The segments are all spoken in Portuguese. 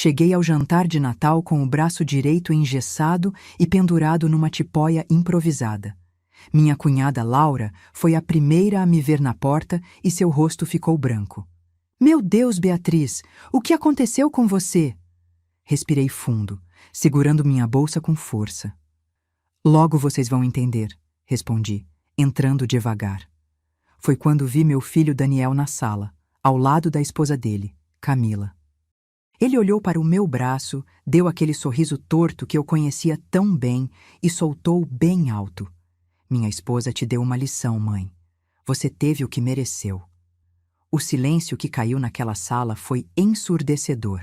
Cheguei ao jantar de Natal com o braço direito engessado e pendurado numa tipóia improvisada. Minha cunhada Laura foi a primeira a me ver na porta e seu rosto ficou branco. Meu Deus, Beatriz, o que aconteceu com você? Respirei fundo, segurando minha bolsa com força. Logo vocês vão entender, respondi, entrando devagar. Foi quando vi meu filho Daniel na sala, ao lado da esposa dele, Camila. Ele olhou para o meu braço, deu aquele sorriso torto que eu conhecia tão bem e soltou bem alto. Minha esposa te deu uma lição, mãe. Você teve o que mereceu. O silêncio que caiu naquela sala foi ensurdecedor.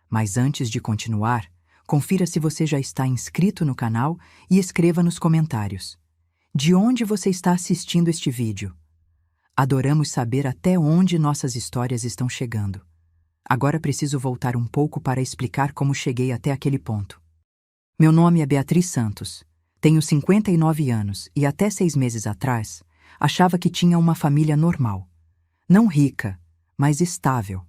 Mas antes de continuar, confira se você já está inscrito no canal e escreva nos comentários. De onde você está assistindo este vídeo? Adoramos saber até onde nossas histórias estão chegando. Agora preciso voltar um pouco para explicar como cheguei até aquele ponto. Meu nome é Beatriz Santos. Tenho 59 anos e até 6 meses atrás, achava que tinha uma família normal. Não rica, mas estável.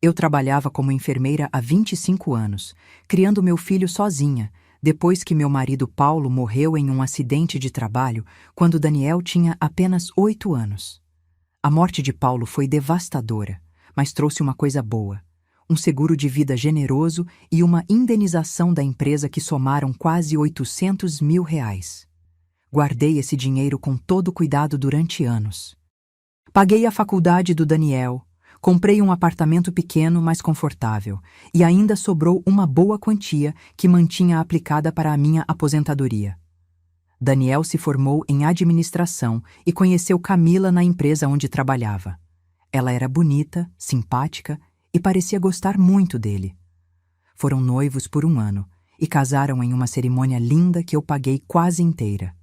Eu trabalhava como enfermeira há 25 anos, criando meu filho sozinha, depois que meu marido Paulo morreu em um acidente de trabalho quando Daniel tinha apenas 8 anos. A morte de Paulo foi devastadora, mas trouxe uma coisa boa: um seguro de vida generoso e uma indenização da empresa que somaram quase R$800 mil. Guardei esse dinheiro com todo cuidado durante anos. Paguei a faculdade do Daniel, comprei um apartamento pequeno, mas confortável, e ainda sobrou uma boa quantia que mantinha aplicada para a minha aposentadoria. Daniel se formou em administração e conheceu Camila na empresa onde trabalhava. Ela era bonita, simpática e parecia gostar muito dele. Foram noivos por 1 ano e casaram em uma cerimônia linda que eu paguei quase inteira.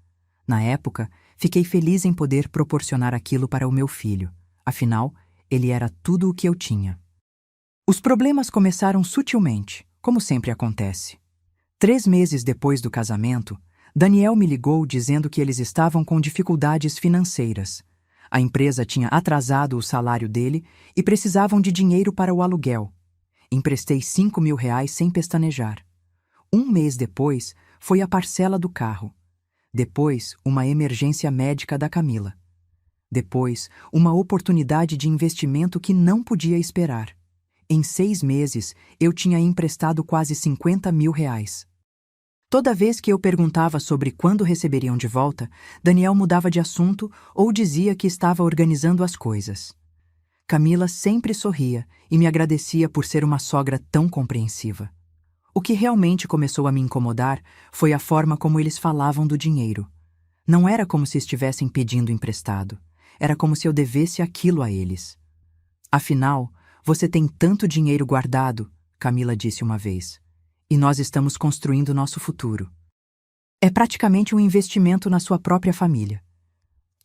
Na época, fiquei feliz em poder proporcionar aquilo para o meu filho. Afinal, ele era tudo o que eu tinha. Os problemas começaram sutilmente, como sempre acontece. 3 meses depois do casamento, Daniel me ligou dizendo que eles estavam com dificuldades financeiras. A empresa tinha atrasado o salário dele e precisavam de dinheiro para o aluguel. Emprestei R$5 mil sem pestanejar. 1 mês depois, foi a parcela do carro. Depois, uma emergência médica da Camila. Depois, uma oportunidade de investimento que não podia esperar. Em 6 meses, eu tinha emprestado quase R$50 mil. Toda vez que eu perguntava sobre quando receberiam de volta, Daniel mudava de assunto ou dizia que estava organizando as coisas. Camila sempre sorria e me agradecia por ser uma sogra tão compreensiva. O que realmente começou a me incomodar foi a forma como eles falavam do dinheiro. Não era como se estivessem pedindo emprestado. Era como se eu devesse aquilo a eles. Afinal, você tem tanto dinheiro guardado, Camila disse uma vez. E nós estamos construindo nosso futuro. É praticamente um investimento na sua própria família.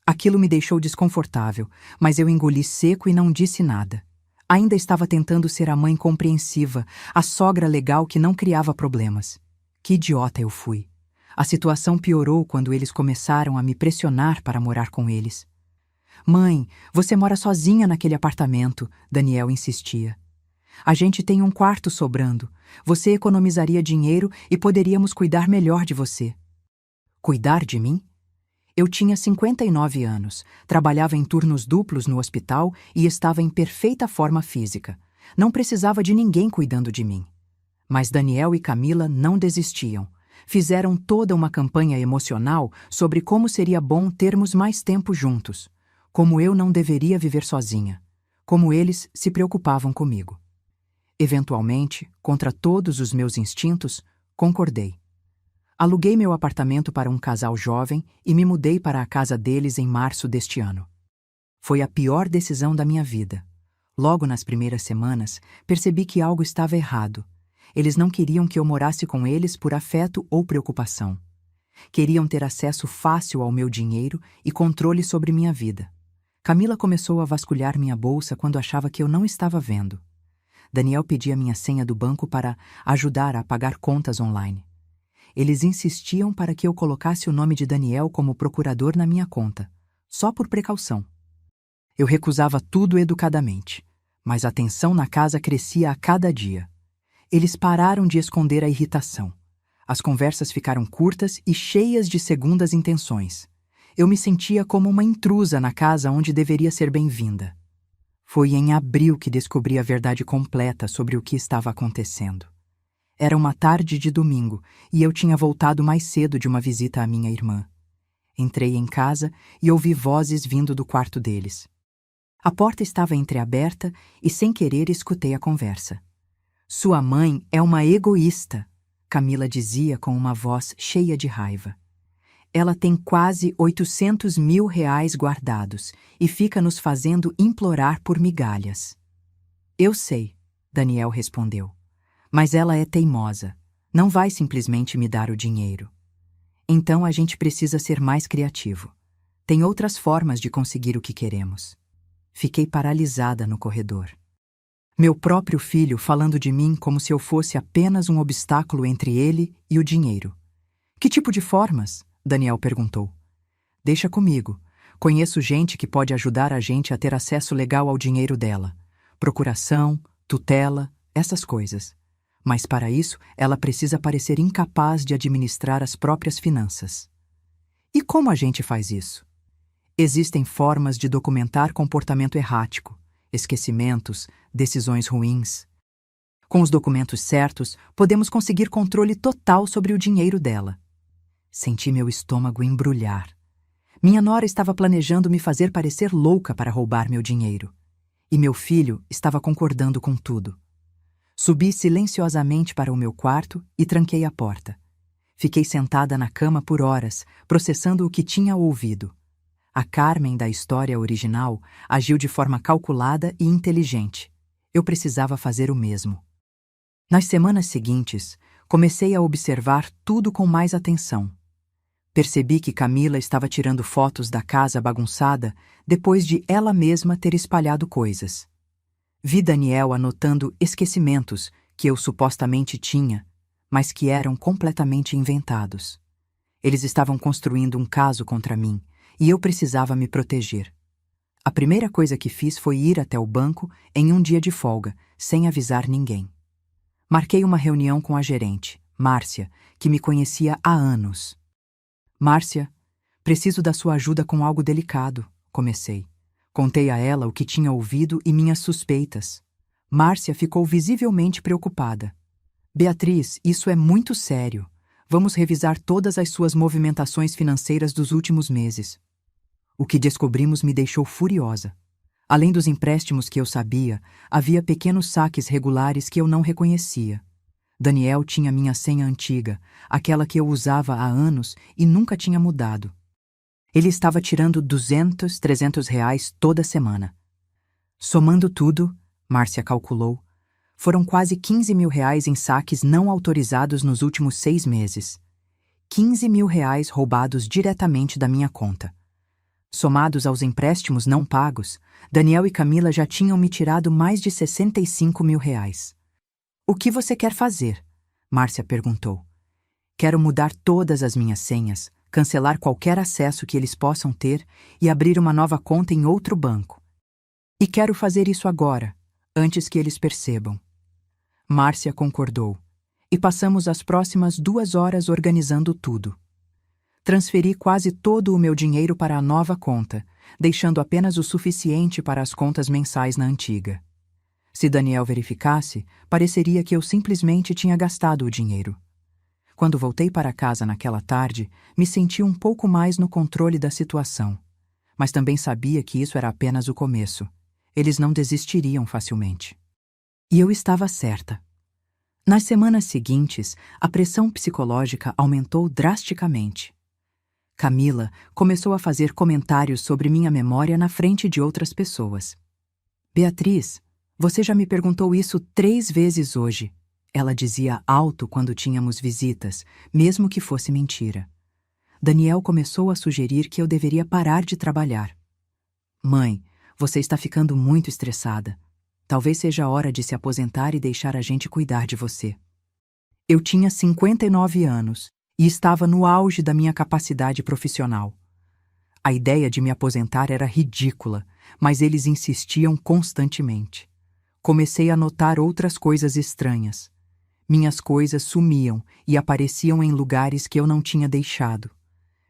Aquilo me deixou desconfortável, mas eu engoli seco e não disse nada. Ainda estava tentando ser a mãe compreensiva, a sogra legal que não criava problemas. Que idiota eu fui. A situação piorou quando eles começaram a me pressionar para morar com eles. Mãe, você mora sozinha naquele apartamento, Daniel insistia. A gente tem um quarto sobrando. Você economizaria dinheiro e poderíamos cuidar melhor de você. Cuidar de mim? Eu tinha 59 anos, trabalhava em turnos duplos no hospital e estava em perfeita forma física. Não precisava de ninguém cuidando de mim. Mas Daniel e Camila não desistiam. Fizeram toda uma campanha emocional sobre como seria bom termos mais tempo juntos, como eu não deveria viver sozinha, como eles se preocupavam comigo. Eventualmente, contra todos os meus instintos, concordei. Aluguei meu apartamento para um casal jovem e me mudei para a casa deles em março deste ano. Foi a pior decisão da minha vida. Logo nas primeiras semanas, percebi que algo estava errado. Eles não queriam que eu morasse com eles por afeto ou preocupação. Queriam ter acesso fácil ao meu dinheiro e controle sobre minha vida. Camila começou a vasculhar minha bolsa quando achava que eu não estava vendo. Daniel pedia minha senha do banco para ajudar a pagar contas online. Eles insistiam para que eu colocasse o nome de Daniel como procurador na minha conta, só por precaução. Eu recusava tudo educadamente, mas a tensão na casa crescia a cada dia. Eles pararam de esconder a irritação. As conversas ficaram curtas e cheias de segundas intenções. Eu me sentia como uma intrusa na casa onde deveria ser bem-vinda. Foi em abril que descobri a verdade completa sobre o que estava acontecendo. Era uma tarde de domingo e eu tinha voltado mais cedo de uma visita à minha irmã. Entrei em casa e ouvi vozes vindo do quarto deles. A porta estava entreaberta e, sem querer, escutei a conversa. "Sua mãe é uma egoísta", Camila dizia com uma voz cheia de raiva. "Ela tem quase 800 mil reais guardados e fica nos fazendo implorar por migalhas." "Eu sei", Daniel respondeu. "Mas ela é teimosa. Não vai simplesmente me dar o dinheiro." "Então a gente precisa ser mais criativo. Tem outras formas de conseguir o que queremos." Fiquei paralisada no corredor. Meu próprio filho falando de mim como se eu fosse apenas um obstáculo entre ele e o dinheiro. "Que tipo de formas?" Daniel perguntou. "Deixa comigo. Conheço gente que pode ajudar a gente a ter acesso legal ao dinheiro dela. Procuração, tutela, essas coisas. Mas para isso, ela precisa parecer incapaz de administrar as próprias finanças." "E como a gente faz isso?" "Existem formas de documentar comportamento errático, esquecimentos, decisões ruins. Com os documentos certos, podemos conseguir controle total sobre o dinheiro dela." Senti meu estômago embrulhar. Minha nora estava planejando me fazer parecer louca para roubar meu dinheiro. E meu filho estava concordando com tudo. Subi silenciosamente para o meu quarto e tranquei a porta. Fiquei sentada na cama por horas, processando o que tinha ouvido. A Carmen da história original agiu de forma calculada e inteligente. Eu precisava fazer o mesmo. Nas semanas seguintes, comecei a observar tudo com mais atenção. Percebi que Camila estava tirando fotos da casa bagunçada depois de ela mesma ter espalhado coisas. Vi Daniel anotando esquecimentos que eu supostamente tinha, mas que eram completamente inventados. Eles estavam construindo um caso contra mim, e eu precisava me proteger. A primeira coisa que fiz foi ir até o banco em um dia de folga, sem avisar ninguém. Marquei uma reunião com a gerente, Márcia, que me conhecia há anos. "Márcia, preciso da sua ajuda com algo delicado", comecei. Contei a ela o que tinha ouvido e minhas suspeitas. Márcia ficou visivelmente preocupada. "Beatriz, isso é muito sério. Vamos revisar todas as suas movimentações financeiras dos últimos meses." O que descobrimos me deixou furiosa. Além dos empréstimos que eu sabia, havia pequenos saques regulares que eu não reconhecia. Daniel tinha minha senha antiga, aquela que eu usava há anos e nunca tinha mudado. Ele estava tirando 200, 300 reais toda semana. Somando tudo, Márcia calculou, foram quase 15 mil reais em saques não autorizados nos últimos 6 meses. 15 mil reais roubados diretamente da minha conta. Somados aos empréstimos não pagos, Daniel e Camila já tinham me tirado mais de 65 mil reais. "O que você quer fazer?" Márcia perguntou. "Quero mudar todas as minhas senhas, cancelar qualquer acesso que eles possam ter e abrir uma nova conta em outro banco. E quero fazer isso agora, antes que eles percebam." Márcia concordou, e passamos as próximas 2 horas organizando tudo. Transferi quase todo o meu dinheiro para a nova conta, deixando apenas o suficiente para as contas mensais na antiga. Se Daniel verificasse, pareceria que eu simplesmente tinha gastado o dinheiro. Quando voltei para casa naquela tarde, me senti um pouco mais no controle da situação. Mas também sabia que isso era apenas o começo. Eles não desistiriam facilmente. E eu estava certa. Nas semanas seguintes, a pressão psicológica aumentou drasticamente. Camila começou a fazer comentários sobre minha memória na frente de outras pessoas. "Beatriz, você já me perguntou isso 3 vezes hoje", ela dizia alto quando tínhamos visitas, mesmo que fosse mentira. Daniel começou a sugerir que eu deveria parar de trabalhar. "Mãe, você está ficando muito estressada. Talvez seja a hora de se aposentar e deixar a gente cuidar de você." Eu tinha 59 anos e estava no auge da minha capacidade profissional. A ideia de me aposentar era ridícula, mas eles insistiam constantemente. Comecei a notar outras coisas estranhas. Minhas coisas sumiam e apareciam em lugares que eu não tinha deixado.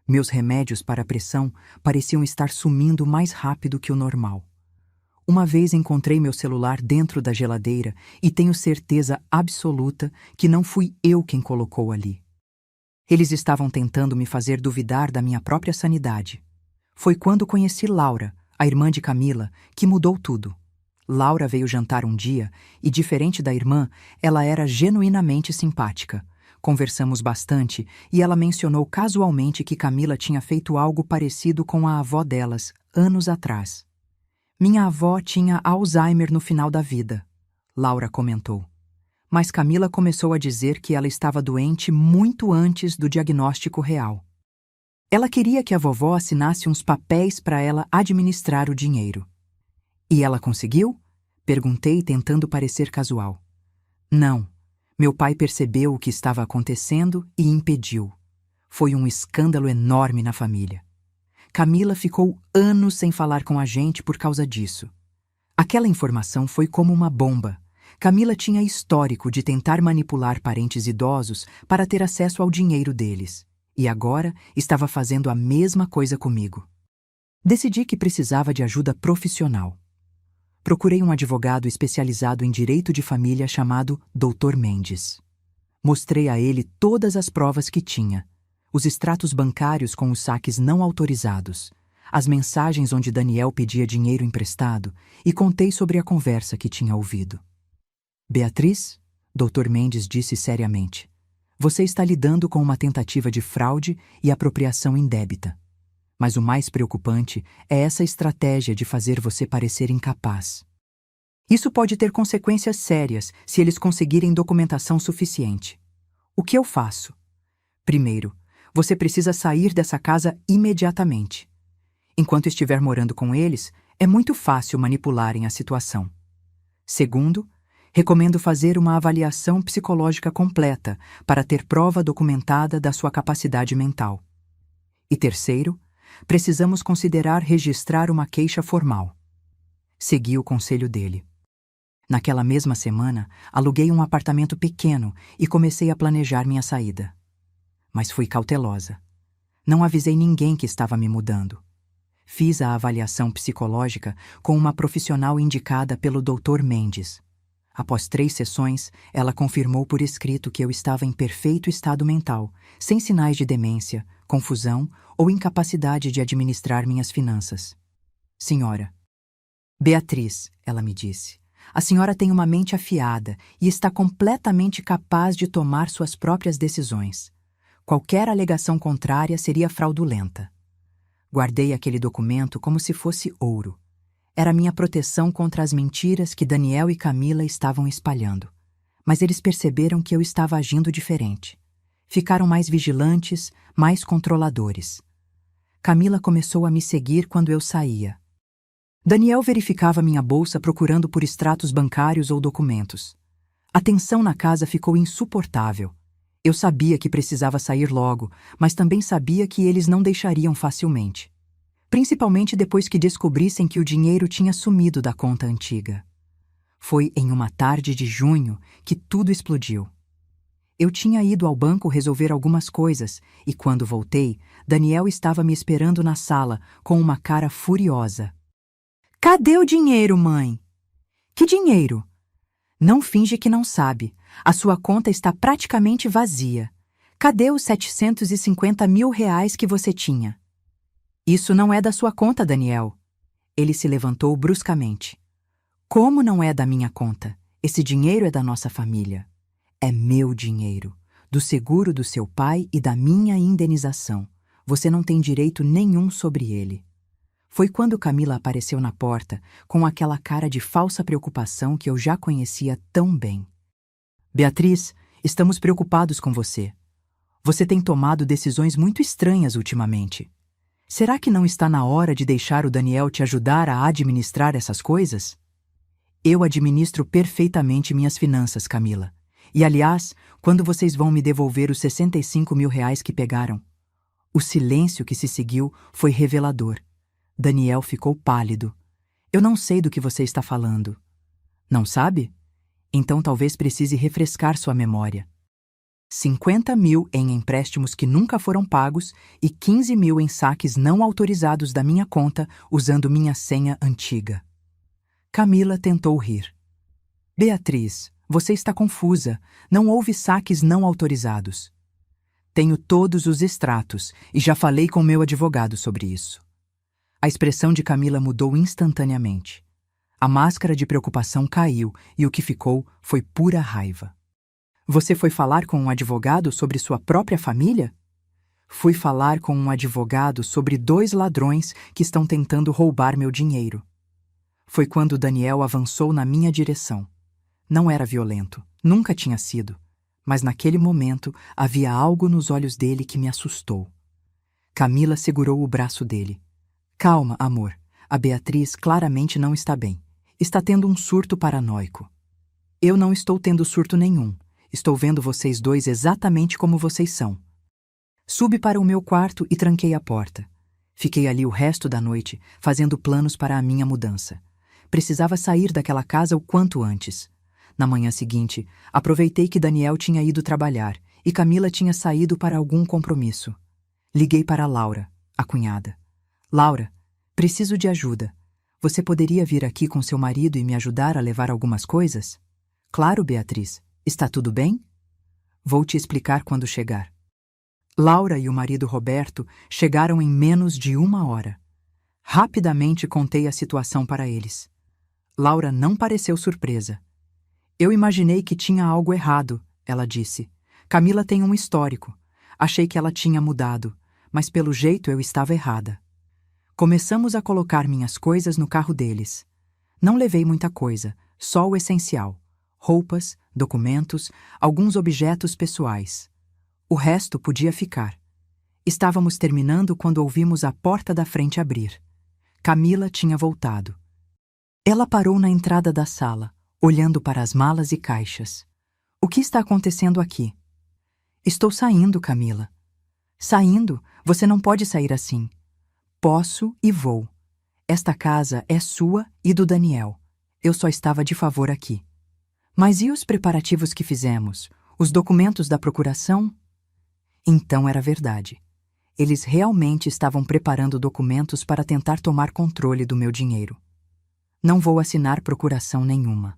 Meus remédios para a pressão pareciam estar sumindo mais rápido que o normal. Uma vez encontrei meu celular dentro da geladeira e tenho certeza absoluta que não fui eu quem colocou ali. Eles estavam tentando me fazer duvidar da minha própria sanidade. Foi quando conheci Laura, a irmã de Camila, que mudou tudo. Laura veio jantar um dia e, diferente da irmã, ela era genuinamente simpática. Conversamos bastante e ela mencionou casualmente que Camila tinha feito algo parecido com a avó delas, anos atrás. Minha avó tinha Alzheimer no final da vida, Laura comentou. Mas Camila começou a dizer que ela estava doente muito antes do diagnóstico real. Ela queria que a vovó assinasse uns papéis para ela administrar o dinheiro. E ela conseguiu? Perguntei, tentando parecer casual. Não. Meu pai percebeu o que estava acontecendo e impediu. Foi um escândalo enorme na família. Camila ficou anos sem falar com a gente por causa disso. Aquela informação foi como uma bomba. Camila tinha histórico de tentar manipular parentes idosos para ter acesso ao dinheiro deles. E agora estava fazendo a mesma coisa comigo. Decidi que precisava de ajuda profissional. Procurei um advogado especializado em direito de família chamado Dr. Mendes. Mostrei a ele todas as provas que tinha. Os extratos bancários com os saques não autorizados, as mensagens onde Daniel pedia dinheiro emprestado e contei sobre a conversa que tinha ouvido. Beatriz, Dr. Mendes disse seriamente, você está lidando com uma tentativa de fraude e apropriação indébita. Mas o mais preocupante é essa estratégia de fazer você parecer incapaz. Isso pode ter consequências sérias se eles conseguirem documentação suficiente. O que eu faço? Primeiro, você precisa sair dessa casa imediatamente. Enquanto estiver morando com eles, é muito fácil manipularem a situação. Segundo, recomendo fazer uma avaliação psicológica completa para ter prova documentada da sua capacidade mental. E terceiro, precisamos considerar registrar uma queixa formal. Segui o conselho dele. Naquela mesma semana, aluguei um apartamento pequeno e comecei a planejar minha saída. Mas fui cautelosa. Não avisei ninguém que estava me mudando. Fiz a avaliação psicológica com uma profissional indicada pelo Dr. Mendes. Após 3 sessões, ela confirmou por escrito que eu estava em perfeito estado mental, sem sinais de demência, confusão ou incapacidade de administrar minhas finanças. Senhora. Beatriz, ela me disse, a senhora tem uma mente afiada e está completamente capaz de tomar suas próprias decisões. Qualquer alegação contrária seria fraudulenta. Guardei aquele documento como se fosse ouro. Era minha proteção contra as mentiras que Daniel e Camila estavam espalhando. Mas eles perceberam que eu estava agindo diferente. Ficaram mais vigilantes, mais controladores. Camila começou a me seguir quando eu saía. Daniel verificava minha bolsa procurando por extratos bancários ou documentos. A tensão na casa ficou insuportável. Eu sabia que precisava sair logo, mas também sabia que eles não deixariam facilmente. Principalmente depois que descobrissem que o dinheiro tinha sumido da conta antiga. Foi em uma tarde de junho que tudo explodiu. Eu tinha ido ao banco resolver algumas coisas e, quando voltei, Daniel estava me esperando na sala com uma cara furiosa. Cadê o dinheiro, mãe? Que dinheiro? Não finge que não sabe. A sua conta está praticamente vazia. Cadê os 750 mil reais que você tinha? Isso não é da sua conta, Daniel. Ele se levantou bruscamente. Como não é da minha conta? Esse dinheiro é da nossa família. É meu dinheiro, do seguro do seu pai e da minha indenização. Você não tem direito nenhum sobre ele. Foi quando Camila apareceu na porta, com aquela cara de falsa preocupação que eu já conhecia tão bem. Beatriz, estamos preocupados com você. Você tem tomado decisões muito estranhas ultimamente. Será que não está na hora de deixar o Daniel te ajudar a administrar essas coisas? Eu administro perfeitamente minhas finanças, Camila. E, aliás, quando vocês vão me devolver os 65 mil reais que pegaram? O silêncio que se seguiu foi revelador. Daniel ficou pálido. Eu não sei do que você está falando. Não sabe? Então talvez precise refrescar sua memória. 50 mil em empréstimos que nunca foram pagos e 15 mil em saques não autorizados da minha conta usando minha senha antiga. Camila tentou rir. Beatriz, você está confusa. Não houve saques não autorizados. Tenho todos os extratos e já falei com meu advogado sobre isso. A expressão de Camila mudou instantaneamente. A máscara de preocupação caiu e o que ficou foi pura raiva. Você foi falar com um advogado sobre sua própria família? Fui falar com um advogado sobre 2 ladrões que estão tentando roubar meu dinheiro. Foi quando Daniel avançou na minha direção. Não era violento, nunca tinha sido, mas naquele momento havia algo nos olhos dele que me assustou. Camila segurou o braço dele. Calma, amor. A Beatriz claramente não está bem. Está tendo um surto paranoico. Eu não estou tendo surto nenhum. Estou vendo vocês dois exatamente como vocês são. Subi para o meu quarto e tranquei a porta. Fiquei ali o resto da noite, fazendo planos para a minha mudança. Precisava sair daquela casa o quanto antes. Na manhã seguinte, aproveitei que Daniel tinha ido trabalhar e Camila tinha saído para algum compromisso. Liguei para Laura, a cunhada. Laura, preciso de ajuda. Você poderia vir aqui com seu marido e me ajudar a levar algumas coisas? Claro, Beatriz. Está tudo bem? Vou te explicar quando chegar. Laura e o marido Roberto chegaram em menos de 1 hora. Rapidamente contei a situação para eles. Laura não pareceu surpresa. Eu imaginei que tinha algo errado, ela disse. Camila tem um histórico. Achei que ela tinha mudado, mas pelo jeito eu estava errada. Começamos a colocar minhas coisas no carro deles. Não levei muita coisa, só o essencial. Roupas, documentos, alguns objetos pessoais. O resto podia ficar. Estávamos terminando quando ouvimos a porta da frente abrir. Camila tinha voltado. Ela parou na entrada da sala, olhando para as malas e caixas. O que está acontecendo aqui? Estou saindo, Camila. Saindo? Você não pode sair assim. Posso e vou. Esta casa é sua e do Daniel. Eu só estava de favor aqui. Mas e os preparativos que fizemos? Os documentos da procuração? Então era verdade. Eles realmente estavam preparando documentos para tentar tomar controle do meu dinheiro. Não vou assinar procuração nenhuma.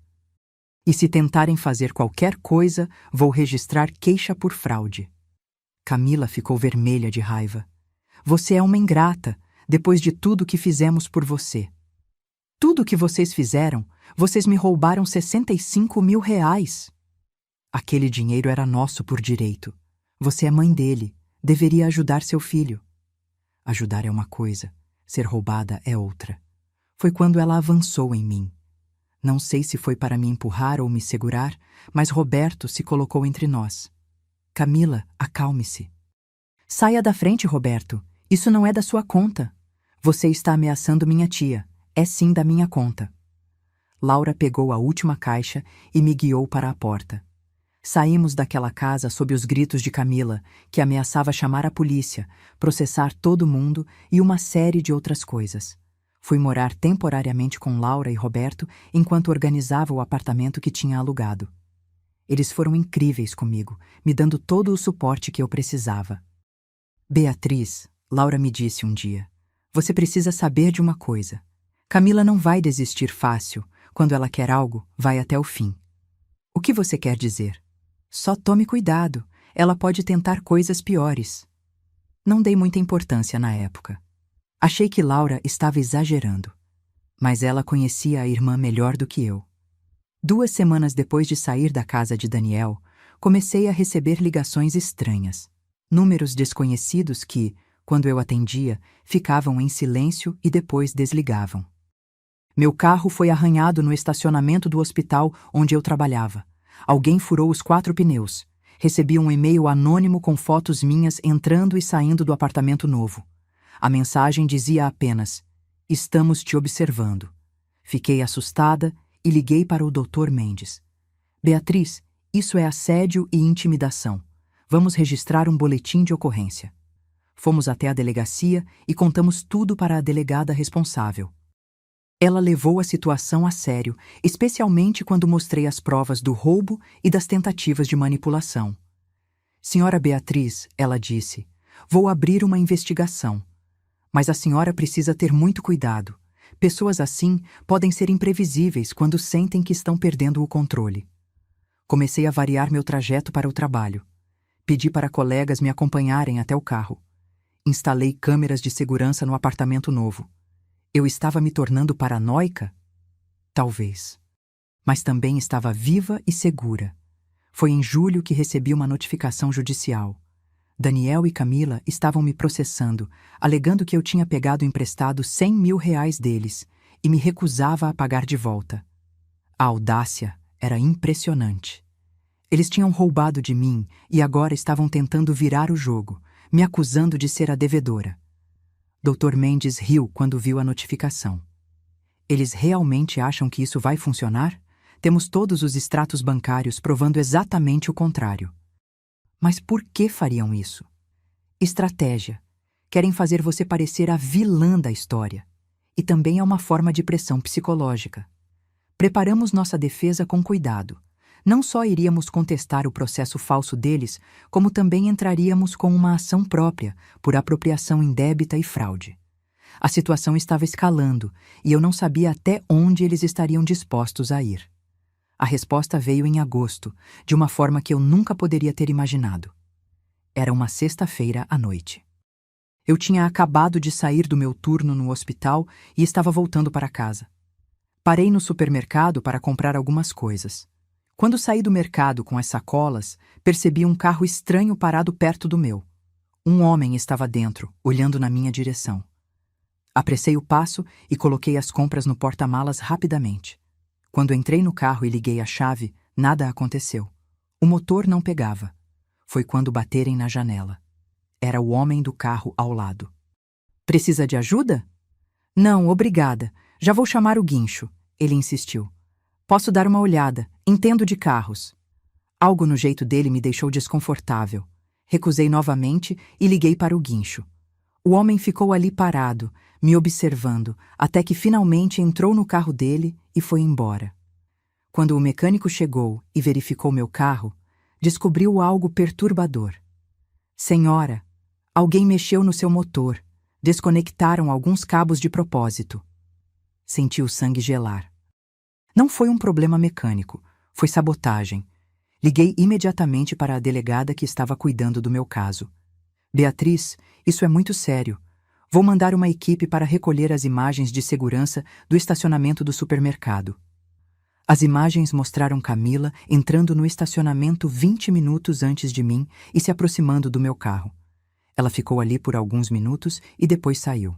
E se tentarem fazer qualquer coisa, vou registrar queixa por fraude. Camila ficou vermelha de raiva. Você é uma ingrata, depois de tudo que fizemos por você. Tudo que vocês fizeram, vocês me roubaram 65 mil reais. Aquele dinheiro era nosso por direito. Você é mãe dele, deveria ajudar seu filho. Ajudar é uma coisa, ser roubada é outra. Foi quando ela avançou em mim. Não sei se foi para me empurrar ou me segurar, mas Roberto se colocou entre nós. Camila, acalme-se. Saia da frente, Roberto. Isso não é da sua conta. Você está ameaçando minha tia. É sim da minha conta. Laura pegou a última caixa e me guiou para a porta. Saímos daquela casa sob os gritos de Camila, que ameaçava chamar a polícia, processar todo mundo e uma série de outras coisas. Fui morar temporariamente com Laura e Roberto enquanto organizava o apartamento que tinha alugado. Eles foram incríveis comigo, me dando todo o suporte que eu precisava. Beatriz, Laura me disse um dia, você precisa saber de uma coisa. Camila não vai desistir fácil. Quando ela quer algo, vai até o fim. O que você quer dizer? Só tome cuidado. Ela pode tentar coisas piores. Não dei muita importância na época. Achei que Laura estava exagerando. Mas ela conhecia a irmã melhor do que eu. 2 semanas depois de sair da casa de Daniel, comecei a receber ligações estranhas. Números desconhecidos que, quando eu atendia, ficavam em silêncio e depois desligavam. Meu carro foi arranhado no estacionamento do hospital onde eu trabalhava. Alguém furou os 4 pneus. Recebi um e-mail anônimo com fotos minhas entrando e saindo do apartamento novo. A mensagem dizia apenas: "Estamos te observando." Fiquei assustada e liguei para o Dr. Mendes. "Beatriz, isso é assédio e intimidação. Vamos registrar um boletim de ocorrência." Fomos até a delegacia e contamos tudo para a delegada responsável. Ela levou a situação a sério, especialmente quando mostrei as provas do roubo e das tentativas de manipulação. Senhora Beatriz, ela disse, vou abrir uma investigação. Mas a senhora precisa ter muito cuidado. Pessoas assim podem ser imprevisíveis quando sentem que estão perdendo o controle. Comecei a variar meu trajeto para o trabalho. Pedi para colegas me acompanharem até o carro. Instalei câmeras de segurança no apartamento novo. Eu estava me tornando paranoica? Talvez. Mas também estava viva e segura. Foi em julho que recebi uma notificação judicial. Daniel e Camila estavam me processando, alegando que eu tinha pegado emprestado R$100.000 deles e me recusava a pagar de volta. A audácia era impressionante. Eles tinham roubado de mim e agora estavam tentando virar o jogo, me acusando de ser a devedora. Dr. Mendes riu quando viu a notificação. Eles realmente acham que isso vai funcionar? Temos todos os extratos bancários provando exatamente o contrário. Mas por que fariam isso? Estratégia. Querem fazer você parecer a vilã da história. E também é uma forma de pressão psicológica. Preparamos nossa defesa com cuidado. Não só iríamos contestar o processo falso deles, como também entraríamos com uma ação própria por apropriação indébita e fraude. A situação estava escalando e eu não sabia até onde eles estariam dispostos a ir. A resposta veio em agosto, de uma forma que eu nunca poderia ter imaginado. Era uma sexta-feira à noite. Eu tinha acabado de sair do meu turno no hospital e estava voltando para casa. Parei no supermercado para comprar algumas coisas. Quando saí do mercado com as sacolas, percebi um carro estranho parado perto do meu. Um homem estava dentro, olhando na minha direção. Apressei o passo e coloquei as compras no porta-malas rapidamente. Quando entrei no carro e liguei a chave, nada aconteceu. O motor não pegava. Foi quando baterem na janela. Era o homem do carro ao lado. Precisa de ajuda? Não, obrigada. Já vou chamar o guincho, ele insistiu. Posso dar uma olhada, entendo de carros. Algo no jeito dele me deixou desconfortável. Recusei novamente e liguei para o guincho. O homem ficou ali parado, me observando, até que finalmente entrou no carro dele e foi embora. Quando o mecânico chegou e verificou meu carro, descobriu algo perturbador. Senhora, alguém mexeu no seu motor. Desconectaram alguns cabos de propósito. Senti o sangue gelar. Não foi um problema mecânico, foi sabotagem. Liguei imediatamente para a delegada que estava cuidando do meu caso. Beatriz, isso é muito sério. Vou mandar uma equipe para recolher as imagens de segurança do estacionamento do supermercado. As imagens mostraram Camila entrando no estacionamento 20 minutos antes de mim e se aproximando do meu carro. Ela ficou ali por alguns minutos e depois saiu.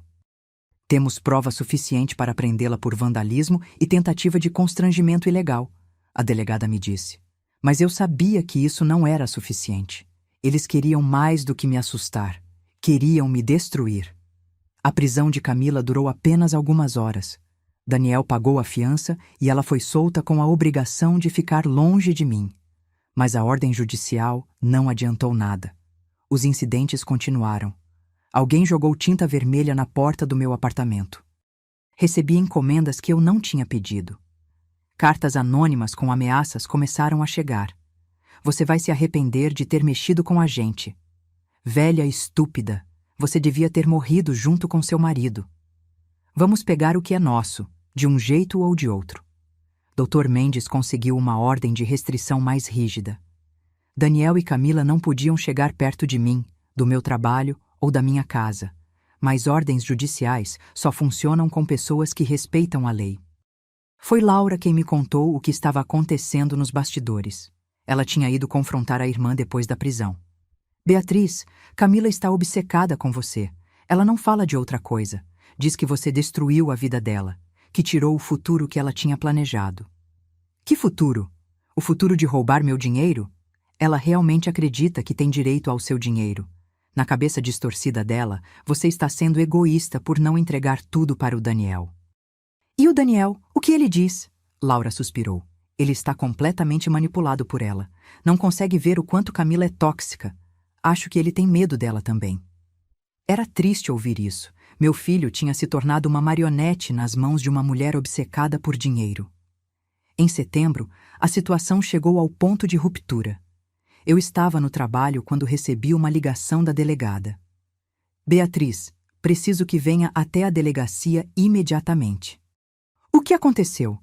Temos prova suficiente para prendê-la por vandalismo e tentativa de constrangimento ilegal, a delegada me disse. Mas eu sabia que isso não era suficiente. Eles queriam mais do que me assustar. Queriam me destruir. A prisão de Camila durou apenas algumas horas. Daniel pagou a fiança e ela foi solta com a obrigação de ficar longe de mim. Mas a ordem judicial não adiantou nada. Os incidentes continuaram. Alguém jogou tinta vermelha na porta do meu apartamento. Recebi encomendas que eu não tinha pedido. Cartas anônimas com ameaças começaram a chegar. Você vai se arrepender de ter mexido com a gente. Velha estúpida, você devia ter morrido junto com seu marido. Vamos pegar o que é nosso, de um jeito ou de outro. Dr. Mendes conseguiu uma ordem de restrição mais rígida. Daniel e Camila não podiam chegar perto de mim, do meu trabalho ou da minha casa, mas ordens judiciais só funcionam com pessoas que respeitam a lei. Foi Laura quem me contou o que estava acontecendo nos bastidores. Ela tinha ido confrontar a irmã depois da prisão. Beatriz, Camila está obcecada com você. Ela não fala de outra coisa. Diz que você destruiu a vida dela, que tirou o futuro que ela tinha planejado. Que futuro? O futuro de roubar meu dinheiro? Ela realmente acredita que tem direito ao seu dinheiro. Na cabeça distorcida dela, você está sendo egoísta por não entregar tudo para o Daniel. E o Daniel? O que ele diz? Laura suspirou. Ele está completamente manipulado por ela. Não consegue ver o quanto Camila é tóxica. Acho que ele tem medo dela também. Era triste ouvir isso. Meu filho tinha se tornado uma marionete nas mãos de uma mulher obcecada por dinheiro. Em setembro, a situação chegou ao ponto de ruptura. Eu estava no trabalho quando recebi uma ligação da delegada. Beatriz, preciso que venha até a delegacia imediatamente. O que aconteceu?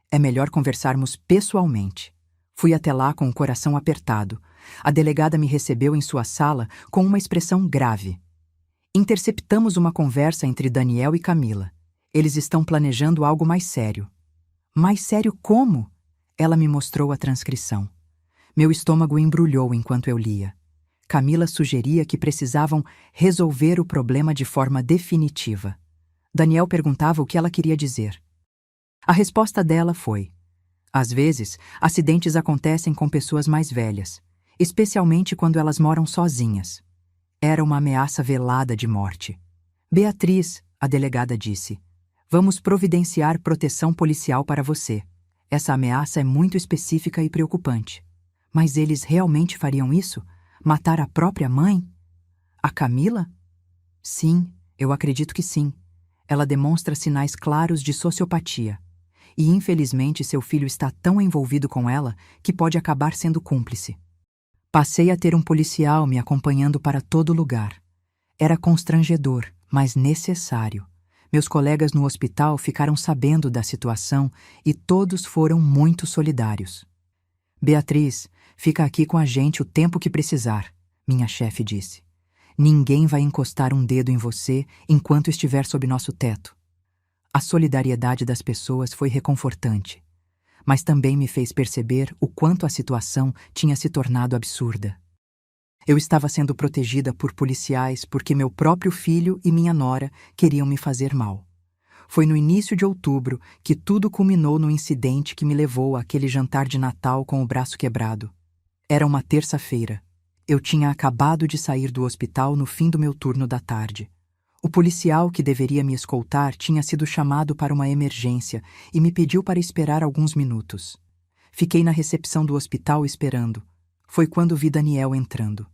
É melhor conversarmos pessoalmente. Fui até lá com o coração apertado. A delegada me recebeu em sua sala com uma expressão grave. Interceptamos uma conversa entre Daniel e Camila. Eles estão planejando algo mais sério. Mais sério como? Ela me mostrou a transcrição. Meu estômago embrulhou enquanto eu lia. Camila sugeria que precisavam resolver o problema de forma definitiva. Daniel perguntava o que ela queria dizer. A resposta dela foi: às vezes, acidentes acontecem com pessoas mais velhas, especialmente quando elas moram sozinhas. Era uma ameaça velada de morte. Beatriz, a delegada disse, vamos providenciar proteção policial para você. Essa ameaça é muito específica e preocupante. Mas eles realmente fariam isso? Matar a própria mãe? A Camila? Sim, eu acredito que sim. Ela demonstra sinais claros de sociopatia. E infelizmente seu filho está tão envolvido com ela que pode acabar sendo cúmplice. Passei a ter um policial me acompanhando para todo lugar. Era constrangedor, mas necessário. Meus colegas no hospital ficaram sabendo da situação e todos foram muito solidários. Beatriz, fica aqui com a gente o tempo que precisar, minha chefe disse. Ninguém vai encostar um dedo em você enquanto estiver sob nosso teto. A solidariedade das pessoas foi reconfortante, mas também me fez perceber o quanto a situação tinha se tornado absurda. Eu estava sendo protegida por policiais porque meu próprio filho e minha nora queriam me fazer mal. Foi no início de outubro que tudo culminou no incidente que me levou àquele jantar de Natal com o braço quebrado. Era uma terça-feira. Eu tinha acabado de sair do hospital no fim do meu turno da tarde. O policial que deveria me escoltar tinha sido chamado para uma emergência e me pediu para esperar alguns minutos. Fiquei na recepção do hospital esperando. Foi quando vi Daniel entrando.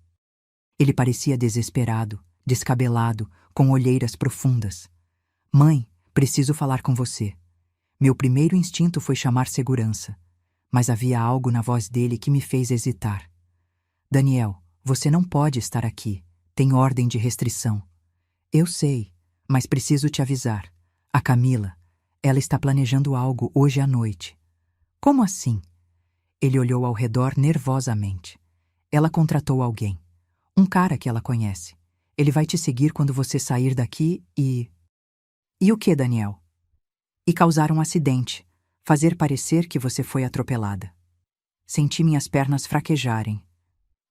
Ele parecia desesperado, descabelado, com olheiras profundas. Mãe, preciso falar com você. Meu primeiro instinto foi chamar segurança, mas havia algo na voz dele que me fez hesitar. Daniel, você não pode estar aqui. Tem ordem de restrição. Eu sei, mas preciso te avisar. A Camila, ela está planejando algo hoje à noite. Como assim? Ele olhou ao redor nervosamente. Ela contratou alguém. Um cara que ela conhece. Ele vai te seguir quando você sair daqui e... E o que, Daniel? E causar um acidente. Fazer parecer que você foi atropelada. Senti minhas pernas fraquejarem.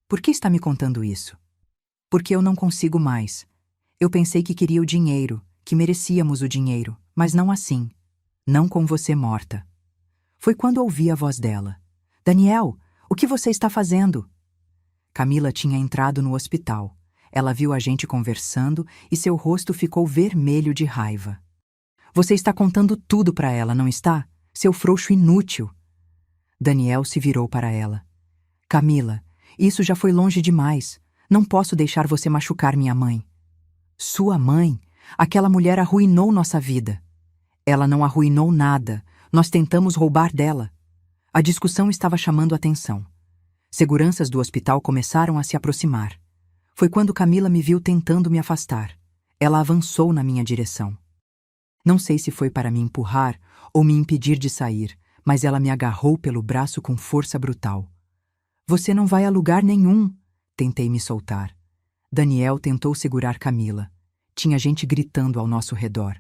Por que está me contando isso? Porque eu não consigo mais. Eu pensei que queria o dinheiro, que merecíamos o dinheiro, mas não assim. Não com você morta. Foi quando ouvi a voz dela. Daniel, o que você está fazendo? Camila tinha entrado no hospital. Ela viu a gente conversando e seu rosto ficou vermelho de raiva. Você está contando tudo para ela, não está? Seu frouxo inútil. Daniel se virou para ela. Camila, isso já foi longe demais. Não posso deixar você machucar minha mãe. Sua mãe? Aquela mulher arruinou nossa vida. Ela não arruinou nada. Nós tentamos roubar dela. A discussão estava chamando atenção. Seguranças do hospital começaram a se aproximar. Foi quando Camila me viu tentando me afastar. Ela avançou na minha direção. Não sei se foi para me empurrar ou me impedir de sair, mas ela me agarrou pelo braço com força brutal. Você não vai a lugar nenhum. Tentei me soltar. Daniel tentou segurar Camila. Tinha gente gritando ao nosso redor.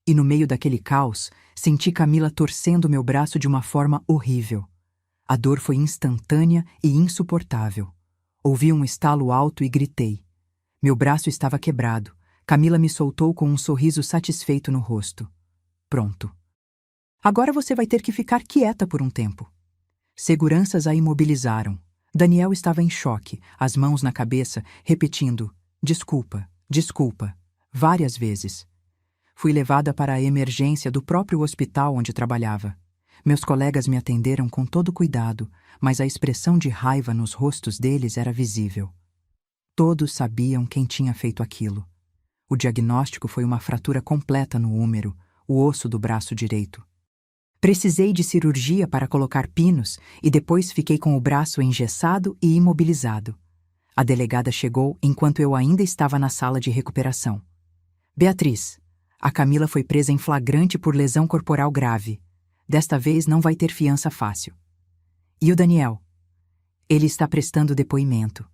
E no meio daquele caos, senti Camila torcendo meu braço de uma forma horrível. A dor foi instantânea e insuportável. Ouvi um estalo alto e gritei. Meu braço estava quebrado. Camila me soltou com um sorriso satisfeito no rosto. Pronto. Agora você vai ter que ficar quieta por um tempo. Seguranças a imobilizaram. Daniel estava em choque, as mãos na cabeça, repetindo, desculpa, desculpa, várias vezes. Fui levada para a emergência do próprio hospital onde trabalhava. Meus colegas me atenderam com todo cuidado, mas a expressão de raiva nos rostos deles era visível. Todos sabiam quem tinha feito aquilo. O diagnóstico foi uma fratura completa no húmero, o osso do braço direito. Precisei de cirurgia para colocar pinos e depois fiquei com o braço engessado e imobilizado. A delegada chegou enquanto eu ainda estava na sala de recuperação. Beatriz, a Camila foi presa em flagrante por lesão corporal grave. Desta vez não vai ter fiança fácil. E o Daniel? Ele está prestando depoimento.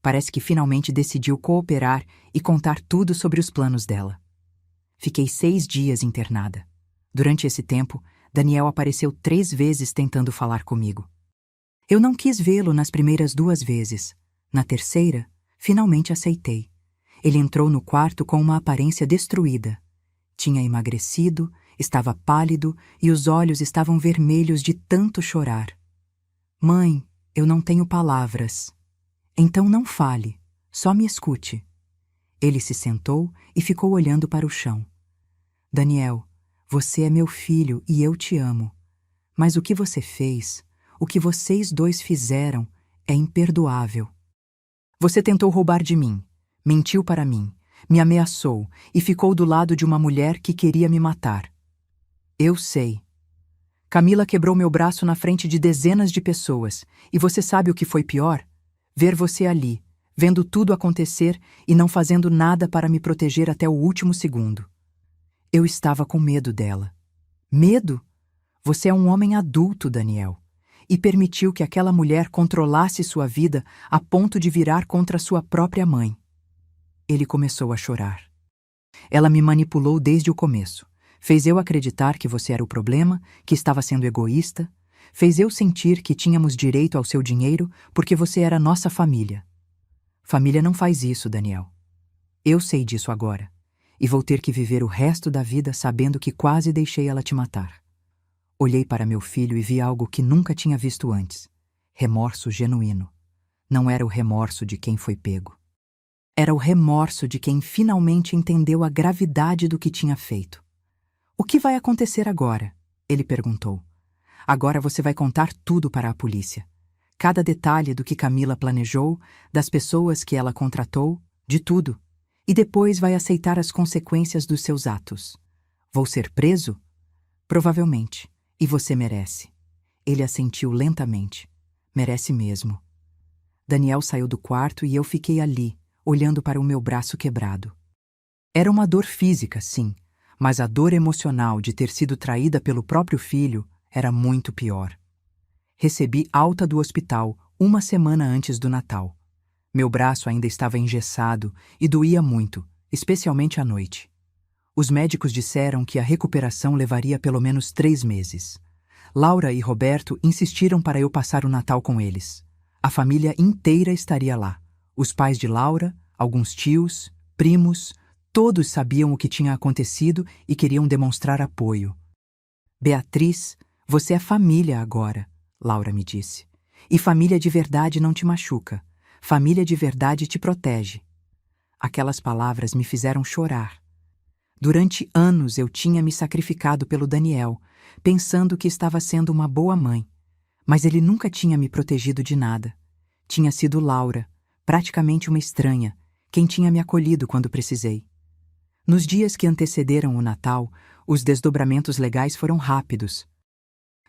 Parece que finalmente decidiu cooperar e contar tudo sobre os planos dela. Fiquei 6 dias internada. Durante esse tempo, Daniel apareceu 3 vezes tentando falar comigo. Eu não quis vê-lo nas primeiras 2 vezes. Na terceira, finalmente aceitei. Ele entrou no quarto com uma aparência destruída. Tinha emagrecido, estava pálido e os olhos estavam vermelhos de tanto chorar. Mãe, eu não tenho palavras. Então não fale, só me escute. Ele se sentou e ficou olhando para o chão. Daniel, você é meu filho e eu te amo. Mas o que você fez, o que vocês 2 fizeram, é imperdoável. Você tentou roubar de mim, mentiu para mim, me ameaçou e ficou do lado de uma mulher que queria me matar. Eu sei. Camila quebrou meu braço na frente de dezenas de pessoas, e você sabe o que foi pior? Ver você ali, vendo tudo acontecer e não fazendo nada para me proteger até o último segundo. Eu estava com medo dela. Medo? Você é um homem adulto, Daniel, e permitiu que aquela mulher controlasse sua vida a ponto de virar contra sua própria mãe. Ele começou a chorar. Ela me manipulou desde o começo. Fez eu acreditar que você era o problema, que estava sendo egoísta. Fez eu sentir que tínhamos direito ao seu dinheiro porque você era nossa família. Família não faz isso, Daniel. Eu sei disso agora. E vou ter que viver o resto da vida sabendo que quase deixei ela te matar. Olhei para meu filho e vi algo que nunca tinha visto antes. Remorso genuíno. Não era o remorso de quem foi pego. Era o remorso de quem finalmente entendeu a gravidade do que tinha feito. O que vai acontecer agora? Ele perguntou. Agora você vai contar tudo para a polícia. Cada detalhe do que Camila planejou, das pessoas que ela contratou, de tudo. E depois vai aceitar as consequências dos seus atos. Vou ser preso? Provavelmente. E você merece. Ele assentiu lentamente. Merece mesmo. Daniel saiu do quarto e eu fiquei ali, olhando para o meu braço quebrado. Era uma dor física, sim, mas a dor emocional de ter sido traída pelo próprio filho era muito pior. Recebi alta do hospital 1 semana antes do Natal. Meu braço ainda estava engessado e doía muito, especialmente à noite. Os médicos disseram que a recuperação levaria pelo menos 3 meses. Laura e Roberto insistiram para eu passar o Natal com eles. A família inteira estaria lá. Os pais de Laura, alguns tios, primos, todos sabiam o que tinha acontecido e queriam demonstrar apoio. Beatriz, você é família agora, Laura me disse. E família de verdade não te machuca. Família de verdade te protege. Aquelas palavras me fizeram chorar. Durante anos eu tinha me sacrificado pelo Daniel, pensando que estava sendo uma boa mãe. Mas ele nunca tinha me protegido de nada. Tinha sido Laura, praticamente uma estranha, quem tinha me acolhido quando precisei. Nos dias que antecederam o Natal, os desdobramentos legais foram rápidos.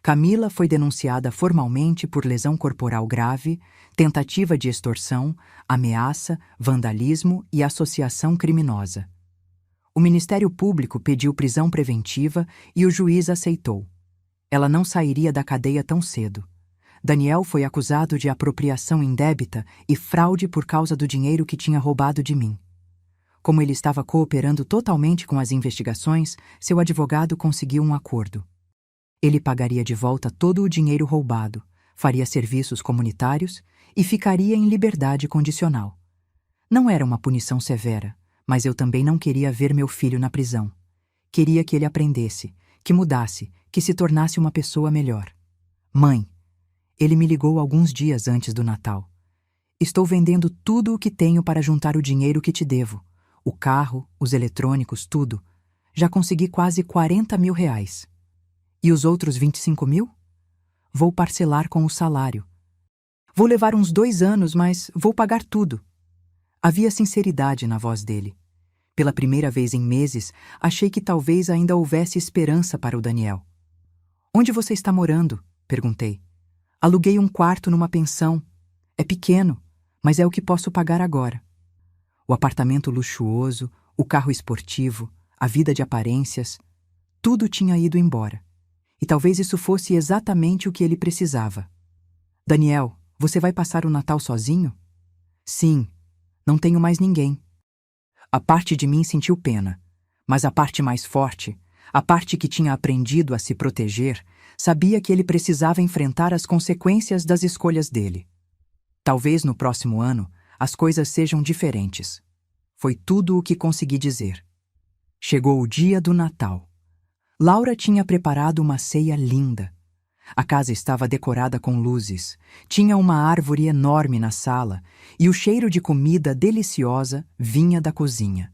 Camila foi denunciada formalmente por lesão corporal grave, tentativa de extorsão, ameaça, vandalismo e associação criminosa. O Ministério Público pediu prisão preventiva e o juiz aceitou. Ela não sairia da cadeia tão cedo. Daniel foi acusado de apropriação indébita e fraude por causa do dinheiro que tinha roubado de mim. Como ele estava cooperando totalmente com as investigações, seu advogado conseguiu um acordo. Ele pagaria de volta todo o dinheiro roubado, faria serviços comunitários e ficaria em liberdade condicional. Não era uma punição severa, mas eu também não queria ver meu filho na prisão. Queria que ele aprendesse, que mudasse, que se tornasse uma pessoa melhor. Mãe, ele me ligou alguns dias antes do Natal. Estou vendendo tudo o que tenho para juntar o dinheiro que te devo. O carro, os eletrônicos, tudo. Já consegui quase 40 mil reais. E os outros 25 mil? Vou parcelar com o salário. Vou levar uns 2 anos, mas vou pagar tudo. Havia sinceridade na voz dele. Pela primeira vez em meses, achei que talvez ainda houvesse esperança para o Daniel. Onde você está morando? Perguntei. Aluguei um quarto numa pensão. É pequeno, mas é o que posso pagar agora. O apartamento luxuoso, o carro esportivo, a vida de aparências, tudo tinha ido embora. E talvez isso fosse exatamente o que ele precisava. Daniel, você vai passar o Natal sozinho? Sim, não tenho mais ninguém. A parte de mim sentiu pena, mas a parte mais forte, a parte que tinha aprendido a se proteger, sabia que ele precisava enfrentar as consequências das escolhas dele. Talvez no próximo ano as coisas sejam diferentes. Foi tudo o que consegui dizer. Chegou o dia do Natal. Laura tinha preparado uma ceia linda. A casa estava decorada com luzes, tinha uma árvore enorme na sala e o cheiro de comida deliciosa vinha da cozinha.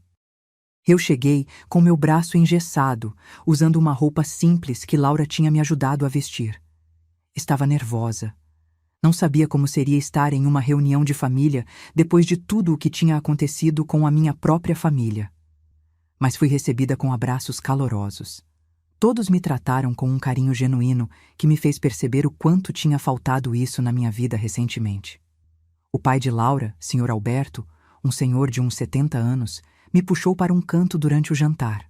Eu cheguei com meu braço engessado, usando uma roupa simples que Laura tinha me ajudado a vestir. Estava nervosa. Não sabia como seria estar em uma reunião de família depois de tudo o que tinha acontecido com a minha própria família. Mas fui recebida com abraços calorosos. Todos me trataram com um carinho genuíno que me fez perceber o quanto tinha faltado isso na minha vida recentemente. O pai de Laura, Sr. Alberto, um senhor de uns 70 anos, me puxou para um canto durante o jantar.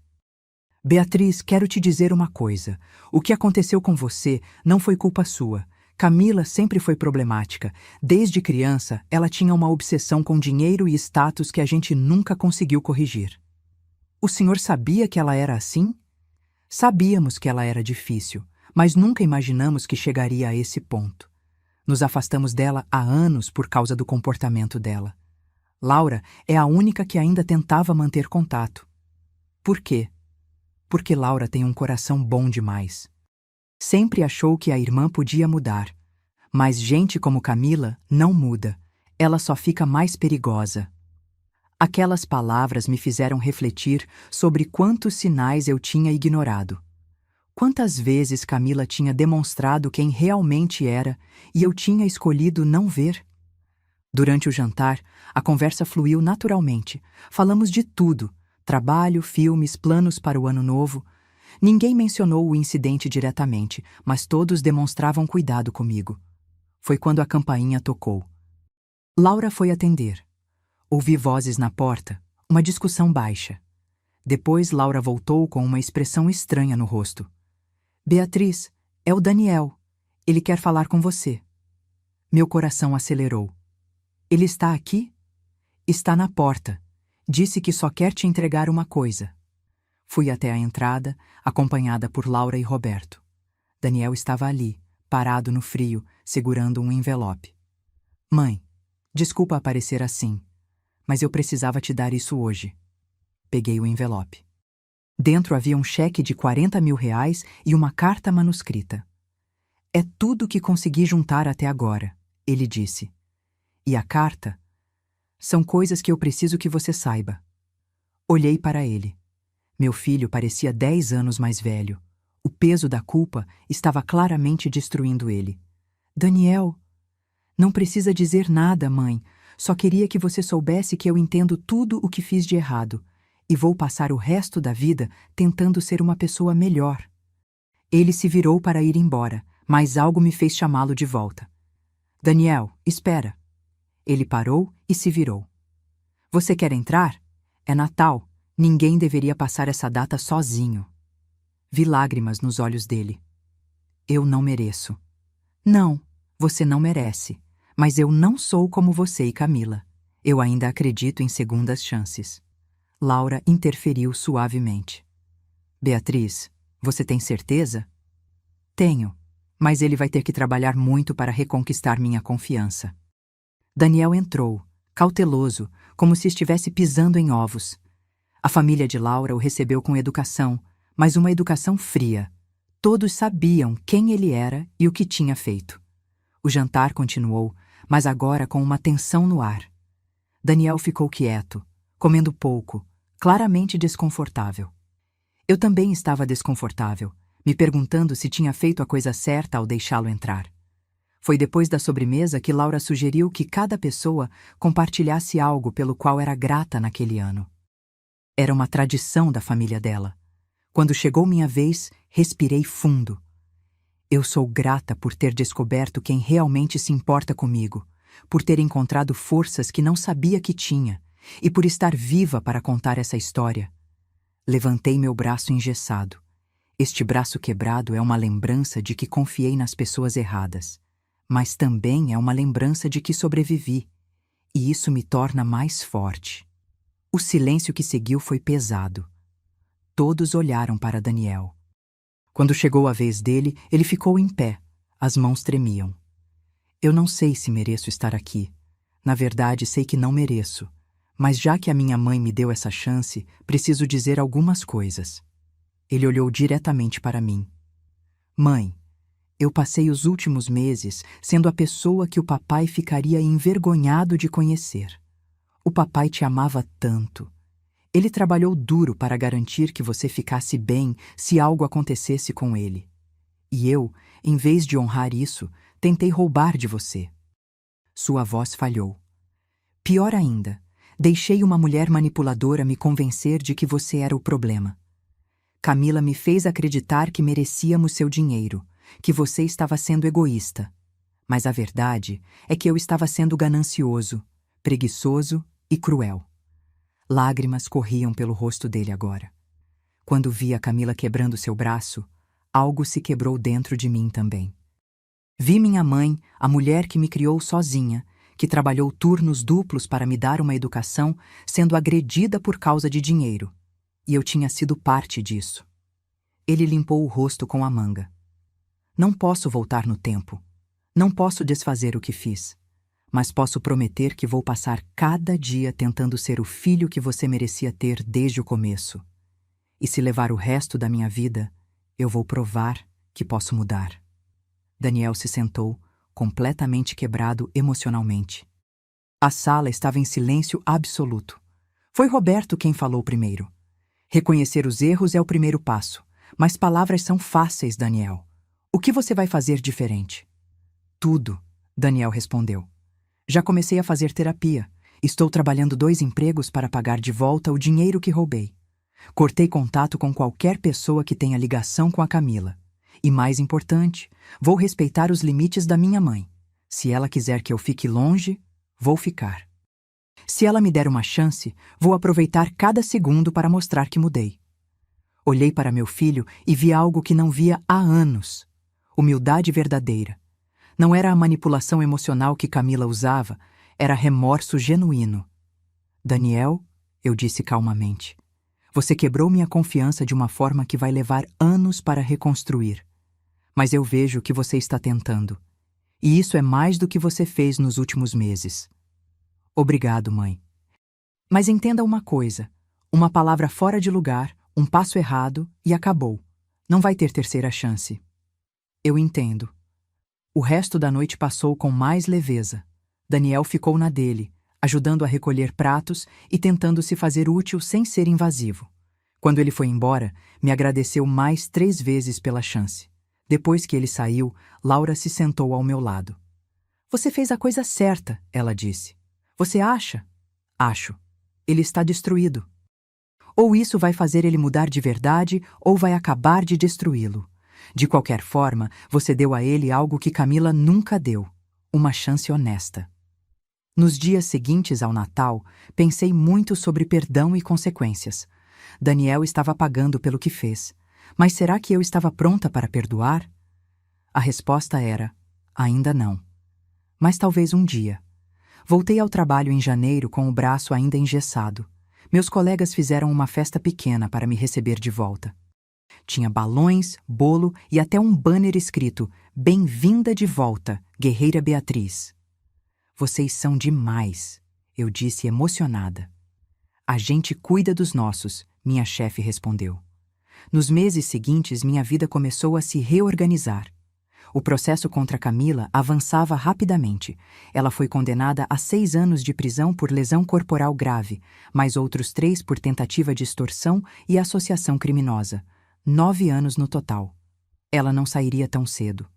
Beatriz, quero te dizer uma coisa. O que aconteceu com você não foi culpa sua. Camila sempre foi problemática. Desde criança, ela tinha uma obsessão com dinheiro e status que a gente nunca conseguiu corrigir. O senhor sabia que ela era assim? Sabíamos que ela era difícil, mas nunca imaginamos que chegaria a esse ponto. Nos afastamos dela há anos por causa do comportamento dela. Laura é a única que ainda tentava manter contato. Por quê? Porque Laura tem um coração bom demais. Sempre achou que a irmã podia mudar. Mas gente como Camila não muda. Ela só fica mais perigosa. Aquelas palavras me fizeram refletir sobre quantos sinais eu tinha ignorado. Quantas vezes Camila tinha demonstrado quem realmente era e eu tinha escolhido não ver? Durante o jantar, a conversa fluiu naturalmente. Falamos de tudo: trabalho, filmes, planos para o ano novo. Ninguém mencionou o incidente diretamente, mas todos demonstravam cuidado comigo. Foi quando a campainha tocou. Laura foi atender. Ouvi vozes na porta, uma discussão baixa. Depois Laura voltou com uma expressão estranha no rosto. Beatriz, é o Daniel. Ele quer falar com você. Meu coração acelerou. Ele está aqui? Está na porta. Disse que só quer te entregar uma coisa. Fui até a entrada, acompanhada por Laura e Roberto. Daniel estava ali, parado no frio, segurando um envelope. Mãe, desculpa aparecer assim, mas eu precisava te dar isso hoje. Peguei o envelope. Dentro havia um cheque de R$ 40 mil e uma carta manuscrita. É tudo que consegui juntar até agora, ele disse. E a carta? São coisas que eu preciso que você saiba. Olhei para ele. Meu filho parecia 10 anos mais velho. O peso da culpa estava claramente destruindo ele. Daniel, não precisa dizer nada, mãe. Só queria que você soubesse que eu entendo tudo o que fiz de errado e vou passar o resto da vida tentando ser uma pessoa melhor. Ele se virou para ir embora, mas algo me fez chamá-lo de volta. Daniel, espera. Ele parou e se virou. Você quer entrar? É Natal. Ninguém deveria passar essa data sozinho. Vi lágrimas nos olhos dele. Eu não mereço. Não, você não merece. Mas eu não sou como você e Camila. Eu ainda acredito em segundas chances. Laura interferiu suavemente. Beatriz, você tem certeza? Tenho, mas ele vai ter que trabalhar muito para reconquistar minha confiança. Daniel entrou, cauteloso, como se estivesse pisando em ovos. A família de Laura o recebeu com educação, mas uma educação fria. Todos sabiam quem ele era e o que tinha feito. O jantar continuou, mas agora com uma tensão no ar. Daniel ficou quieto, comendo pouco, claramente desconfortável. Eu também estava desconfortável, me perguntando se tinha feito a coisa certa ao deixá-lo entrar. Foi depois da sobremesa que Laura sugeriu que cada pessoa compartilhasse algo pelo qual era grata naquele ano. Era uma tradição da família dela. Quando chegou minha vez, respirei fundo. Eu sou grata por ter descoberto quem realmente se importa comigo, por ter encontrado forças que não sabia que tinha e por estar viva para contar essa história. Levantei meu braço engessado. Este braço quebrado é uma lembrança de que confiei nas pessoas erradas, mas também é uma lembrança de que sobrevivi, e isso me torna mais forte. O silêncio que seguiu foi pesado. Todos olharam para Daniel. Quando chegou a vez dele, ele ficou em pé. As mãos tremiam. Eu não sei se mereço estar aqui. Na verdade, sei que não mereço. Mas já que a minha mãe me deu essa chance, preciso dizer algumas coisas. Ele olhou diretamente para mim. Mãe, eu passei os últimos meses sendo a pessoa que o papai ficaria envergonhado de conhecer. O papai te amava tanto. Ele trabalhou duro para garantir que você ficasse bem se algo acontecesse com ele. E eu, em vez de honrar isso, tentei roubar de você. Sua voz falhou. Pior ainda, deixei uma mulher manipuladora me convencer de que você era o problema. Camila me fez acreditar que merecíamos seu dinheiro, que você estava sendo egoísta. Mas a verdade é que eu estava sendo ganancioso, preguiçoso e cruel. Lágrimas corriam pelo rosto dele agora. Quando vi a Camila quebrando seu braço, algo se quebrou dentro de mim também. Vi minha mãe, a mulher que me criou sozinha, que trabalhou turnos duplos para me dar uma educação, sendo agredida por causa de dinheiro. E eu tinha sido parte disso. Ele limpou o rosto com a manga. Não posso voltar no tempo. Não posso desfazer o que fiz. Mas posso prometer que vou passar cada dia tentando ser o filho que você merecia ter desde o começo. E se levar o resto da minha vida, eu vou provar que posso mudar. Daniel se sentou, completamente quebrado emocionalmente. A sala estava em silêncio absoluto. Foi Roberto quem falou primeiro. Reconhecer os erros é o primeiro passo, mas palavras são fáceis, Daniel. O que você vai fazer diferente? Tudo, Daniel respondeu. Já comecei a fazer terapia. Estou trabalhando 2 empregos para pagar de volta o dinheiro que roubei. Cortei contato com qualquer pessoa que tenha ligação com a Camila. E mais importante, vou respeitar os limites da minha mãe. Se ela quiser que eu fique longe, vou ficar. Se ela me der uma chance, vou aproveitar cada segundo para mostrar que mudei. Olhei para meu filho e vi algo que não via há anos. Humildade verdadeira. Não era a manipulação emocional que Camila usava, era remorso genuíno. Daniel, eu disse calmamente, você quebrou minha confiança de uma forma que vai levar anos para reconstruir. Mas eu vejo que você está tentando. E isso é mais do que você fez nos últimos meses. Obrigado, mãe. Mas entenda uma coisa, uma palavra fora de lugar, um passo errado e acabou. Não vai ter terceira chance. Eu entendo. O resto da noite passou com mais leveza. Daniel ficou na dele, ajudando a recolher pratos e tentando se fazer útil sem ser invasivo. Quando ele foi embora, me agradeceu mais 3 vezes pela chance. Depois que ele saiu, Laura se sentou ao meu lado. Você fez a coisa certa, ela disse. Você acha? Acho. Ele está destruído. Ou isso vai fazer ele mudar de verdade, ou vai acabar de destruí-lo. De qualquer forma, você deu a ele algo que Camila nunca deu, uma chance honesta. Nos dias seguintes ao Natal, pensei muito sobre perdão e consequências. Daniel estava pagando pelo que fez. Mas será que eu estava pronta para perdoar? A resposta era, ainda não. Mas talvez um dia. Voltei ao trabalho em janeiro com o braço ainda engessado. Meus colegas fizeram uma festa pequena para me receber de volta. Tinha balões, bolo e até um banner escrito Bem-vinda de volta, guerreira Beatriz. Vocês são demais, eu disse emocionada. A gente cuida dos nossos, minha chefe respondeu. Nos meses seguintes, minha vida começou a se reorganizar. O processo contra Camila avançava rapidamente. Ela foi condenada a 6 anos de prisão por lesão corporal grave, mais outros 3 por tentativa de extorsão e associação criminosa. 9 anos no total. Ela não sairia tão cedo.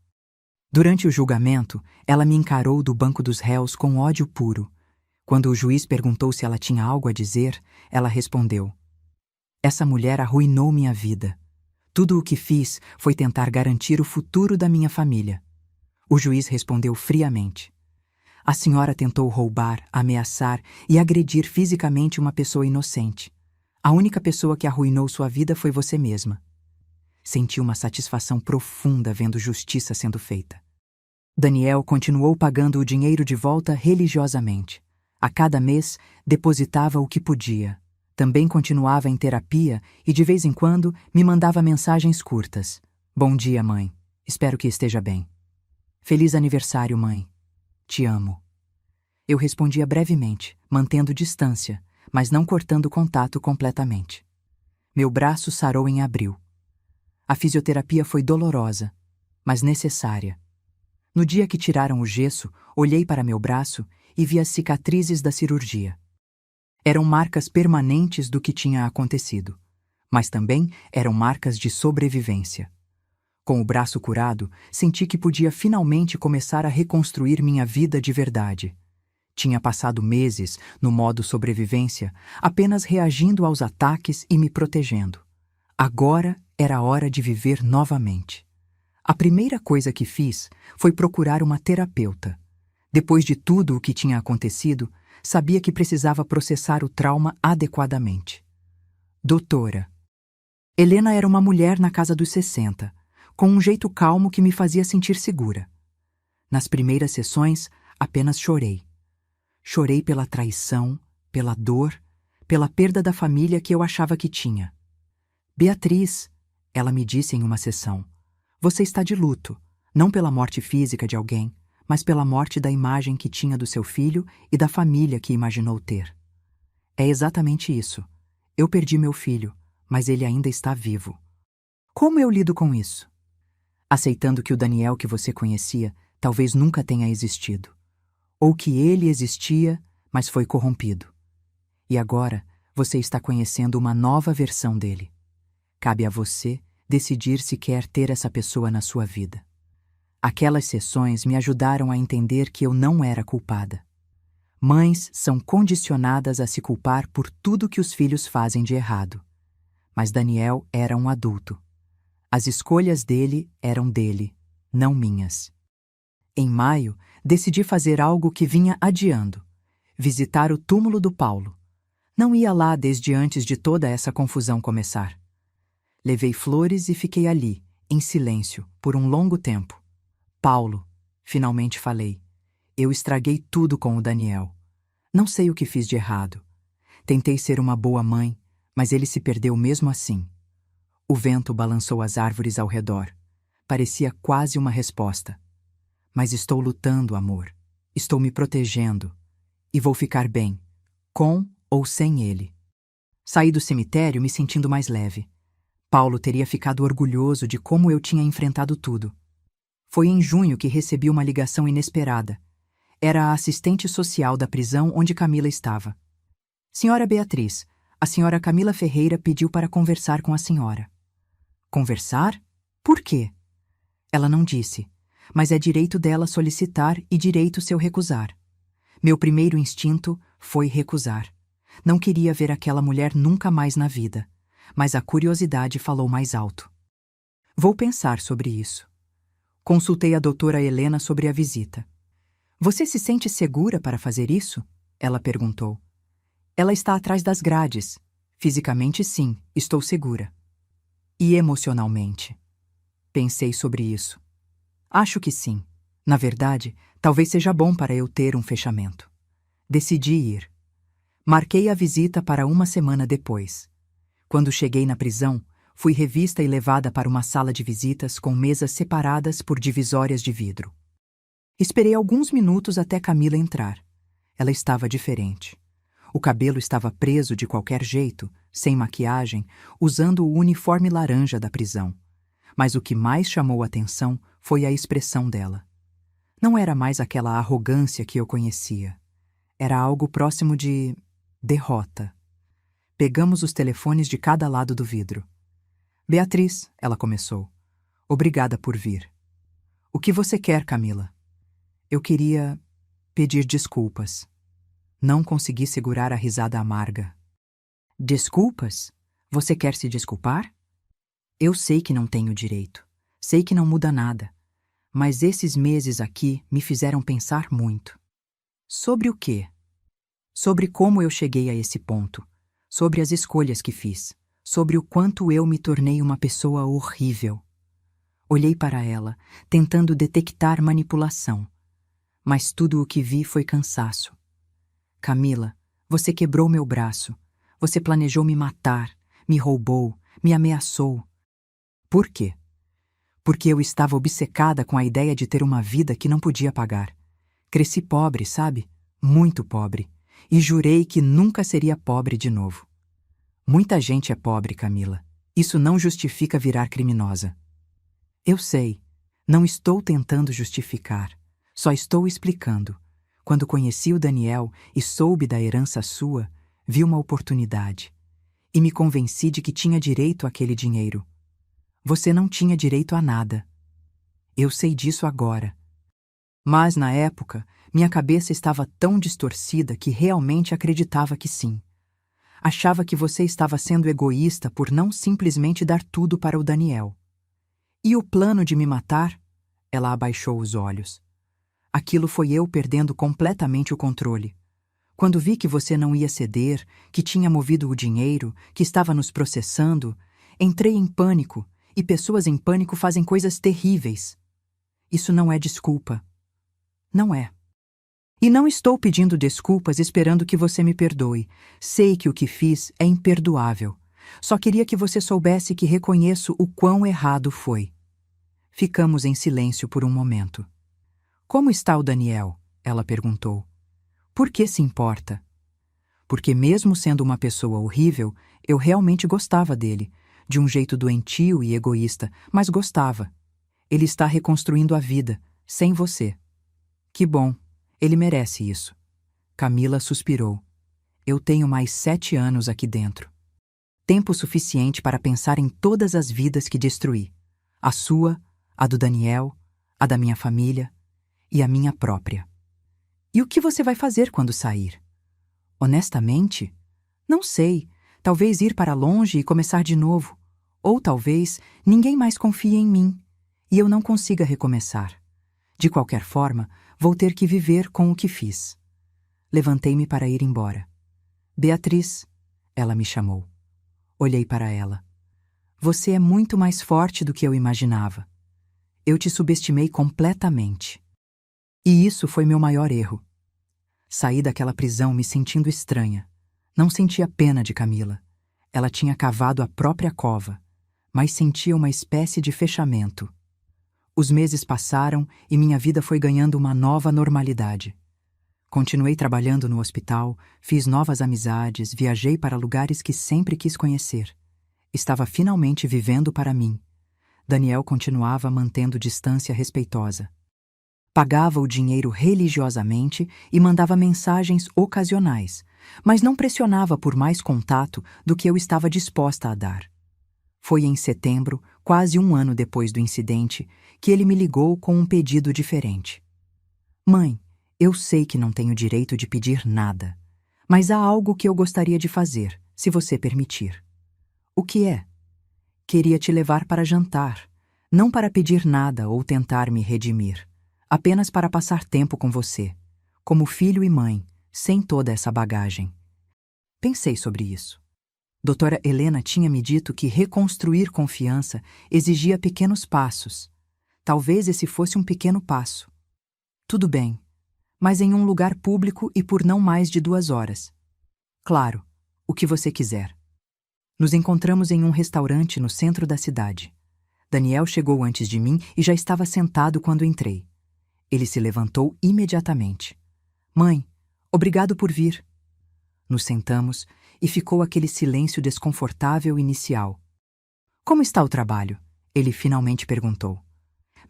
Durante o julgamento, ela me encarou do banco dos réus com ódio puro. Quando o juiz perguntou se ela tinha algo a dizer, ela respondeu: Essa mulher arruinou minha vida. Tudo o que fiz foi tentar garantir o futuro da minha família. O juiz respondeu friamente. A senhora tentou roubar, ameaçar e agredir fisicamente uma pessoa inocente. A única pessoa que arruinou sua vida foi você mesma. Senti uma satisfação profunda vendo justiça sendo feita. Daniel continuou pagando o dinheiro de volta religiosamente. A cada mês, depositava o que podia. Também continuava em terapia e, de vez em quando, me mandava mensagens curtas. Bom dia, mãe. Espero que esteja bem. Feliz aniversário, mãe. Te amo. Eu respondia brevemente, mantendo distância, mas não cortando o contato completamente. Meu braço sarou em abril. A fisioterapia foi dolorosa, mas necessária. No dia que tiraram o gesso, olhei para meu braço e vi as cicatrizes da cirurgia. Eram marcas permanentes do que tinha acontecido, mas também eram marcas de sobrevivência. Com o braço curado, senti que podia finalmente começar a reconstruir minha vida de verdade. Tinha passado meses no modo sobrevivência, apenas reagindo aos ataques e me protegendo. Agora era hora de viver novamente. A primeira coisa que fiz foi procurar uma terapeuta. Depois de tudo o que tinha acontecido, sabia que precisava processar o trauma adequadamente. Doutora. Helena era uma mulher na casa dos 60, com um jeito calmo que me fazia sentir segura. Nas primeiras sessões, apenas chorei. Chorei pela traição, pela dor, pela perda da família que eu achava que tinha. Beatriz, ela me disse em uma sessão, você está de luto, não pela morte física de alguém, mas pela morte da imagem que tinha do seu filho e da família que imaginou ter. É exatamente isso. Eu perdi meu filho, mas ele ainda está vivo. Como eu lido com isso? Aceitando que o Daniel que você conhecia talvez nunca tenha existido. Ou que ele existia, mas foi corrompido. E agora você está conhecendo uma nova versão dele. Cabe a você decidir se quer ter essa pessoa na sua vida. Aquelas sessões me ajudaram a entender que eu não era culpada. Mães são condicionadas a se culpar por tudo que os filhos fazem de errado. Mas Daniel era um adulto. As escolhas dele eram dele, não minhas. Em maio, decidi fazer algo que vinha adiando: visitar o túmulo do Paulo. Não ia lá desde antes de toda essa confusão começar. Levei flores e fiquei ali, em silêncio, por um longo tempo. Paulo, finalmente falei. Eu estraguei tudo com o Daniel. Não sei o que fiz de errado. Tentei ser uma boa mãe, mas ele se perdeu mesmo assim. O vento balançou as árvores ao redor. Parecia quase uma resposta. Mas estou lutando, amor. Estou me protegendo. E vou ficar bem, com ou sem ele. Saí do cemitério me sentindo mais leve. Paulo teria ficado orgulhoso de como eu tinha enfrentado tudo. Foi em junho que recebi uma ligação inesperada. Era a assistente social da prisão onde Camila estava. Senhora Beatriz, a senhora Camila Ferreira pediu para conversar com a senhora. Conversar? Por quê? Ela não disse, mas é direito dela solicitar e direito seu recusar. Meu primeiro instinto foi recusar. Não queria ver aquela mulher nunca mais na vida, mas a curiosidade falou mais alto. Vou pensar sobre isso. Consultei a doutora Helena sobre a visita. Você se sente segura para fazer isso? Ela perguntou. Ela está atrás das grades. Fisicamente, sim, estou segura. E emocionalmente? Pensei sobre isso. Acho que sim. Na verdade, talvez seja bom para eu ter um fechamento. Decidi ir. Marquei a visita para uma semana depois. Quando cheguei na prisão, fui revista e levada para uma sala de visitas com mesas separadas por divisórias de vidro. Esperei alguns minutos até Camila entrar. Ela estava diferente. O cabelo estava preso de qualquer jeito, sem maquiagem, usando o uniforme laranja da prisão. Mas o que mais chamou a atenção foi a expressão dela. Não era mais aquela arrogância que eu conhecia. Era algo próximo de derrota. Pegamos os telefones de cada lado do vidro. Beatriz, ela começou. Obrigada por vir. O que você quer, Camila? Eu queria pedir desculpas. Não consegui segurar a risada amarga. Desculpas? Você quer se desculpar? Eu sei que não tenho direito. Sei que não muda nada. Mas esses meses aqui me fizeram pensar muito. Sobre o quê? Sobre como eu cheguei a esse ponto. Sobre as escolhas que fiz. Sobre o quanto eu me tornei uma pessoa horrível. Olhei para ela, tentando detectar manipulação. Mas tudo o que vi foi cansaço. Camila, você quebrou meu braço. Você planejou me matar, me roubou, me ameaçou. Por quê? Porque eu estava obcecada com a ideia de ter uma vida que não podia pagar. Cresci pobre, sabe? Muito pobre. E jurei que nunca seria pobre de novo. Muita gente é pobre, Camila. Isso não justifica virar criminosa. Eu sei. Não estou tentando justificar. Só estou explicando. Quando conheci o Daniel e soube da herança sua, vi uma oportunidade. E me convenci de que tinha direito àquele dinheiro. Você não tinha direito a nada. Eu sei disso agora. Mas, na época, minha cabeça estava tão distorcida que realmente acreditava que sim. Achava que você estava sendo egoísta por não simplesmente dar tudo para o Daniel. E o plano de me matar? Ela abaixou os olhos. Aquilo foi eu perdendo completamente o controle. Quando vi que você não ia ceder, que tinha movido o dinheiro, que estava nos processando, entrei em pânico, e pessoas em pânico fazem coisas terríveis. Isso não é desculpa. Não é. E não estou pedindo desculpas esperando que você me perdoe. Sei que o que fiz é imperdoável. Só queria que você soubesse que reconheço o quão errado foi. Ficamos em silêncio por um momento. Como está o Daniel? Ela perguntou. Por que se importa? Porque mesmo sendo uma pessoa horrível, eu realmente gostava dele, de um jeito doentio e egoísta, mas gostava. Ele está reconstruindo a vida, sem você. Que bom, ele merece isso. Camila suspirou. Eu tenho mais 7 anos aqui dentro. Tempo suficiente para pensar em todas as vidas que destruí. A sua, a do Daniel, a da minha família e a minha própria. E o que você vai fazer quando sair? Honestamente, não sei. Talvez ir para longe e começar de novo. Ou talvez ninguém mais confie em mim e eu não consiga recomeçar. De qualquer forma, vou ter que viver com o que fiz. Levantei-me para ir embora. Beatriz, ela me chamou. Olhei para ela. Você é muito mais forte do que eu imaginava. Eu te subestimei completamente. E isso foi meu maior erro. Saí daquela prisão me sentindo estranha. Não sentia pena de Camila. Ela tinha cavado a própria cova, mas sentia uma espécie de fechamento. Os meses passaram e minha vida foi ganhando uma nova normalidade. Continuei trabalhando no hospital, fiz novas amizades, viajei para lugares que sempre quis conhecer. Estava finalmente vivendo para mim. Daniel continuava mantendo distância respeitosa. Pagava o dinheiro religiosamente e mandava mensagens ocasionais, mas não pressionava por mais contato do que eu estava disposta a dar. Foi em setembro, quase um ano depois do incidente, que ele me ligou com um pedido diferente. Mãe, eu sei que não tenho direito de pedir nada, mas há algo que eu gostaria de fazer, se você permitir. O que é? Queria te levar para jantar, não para pedir nada ou tentar me redimir, apenas para passar tempo com você, como filho e mãe, sem toda essa bagagem. Pensei sobre isso. Doutora Helena tinha me dito que reconstruir confiança exigia pequenos passos. Talvez esse fosse um pequeno passo. Tudo bem, mas em um lugar público e por não mais de 2 horas. Claro, o que você quiser. Nos encontramos em um restaurante no centro da cidade. Daniel chegou antes de mim e já estava sentado quando entrei. Ele se levantou imediatamente. Mãe, obrigado por vir. Nos sentamos e ficou aquele silêncio desconfortável inicial. Como está o trabalho? Ele finalmente perguntou.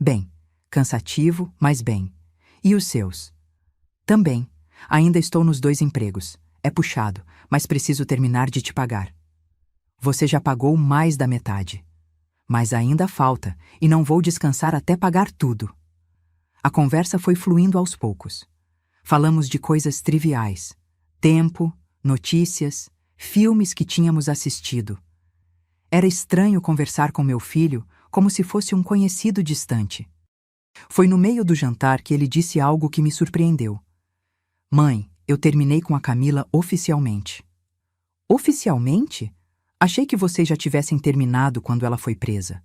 Bem, cansativo, mas bem. E os seus? Também. Ainda estou nos 2 empregos. É puxado, mas preciso terminar de te pagar. Você já pagou mais da metade. Mas ainda falta, e não vou descansar até pagar tudo. A conversa foi fluindo aos poucos. Falamos de coisas triviais. Tempo, notícias, filmes que tínhamos assistido. Era estranho conversar com meu filho como se fosse um conhecido distante. Foi no meio do jantar que ele disse algo que me surpreendeu. Mãe, eu terminei com a Camila oficialmente. Oficialmente? Achei que vocês já tivessem terminado quando ela foi presa.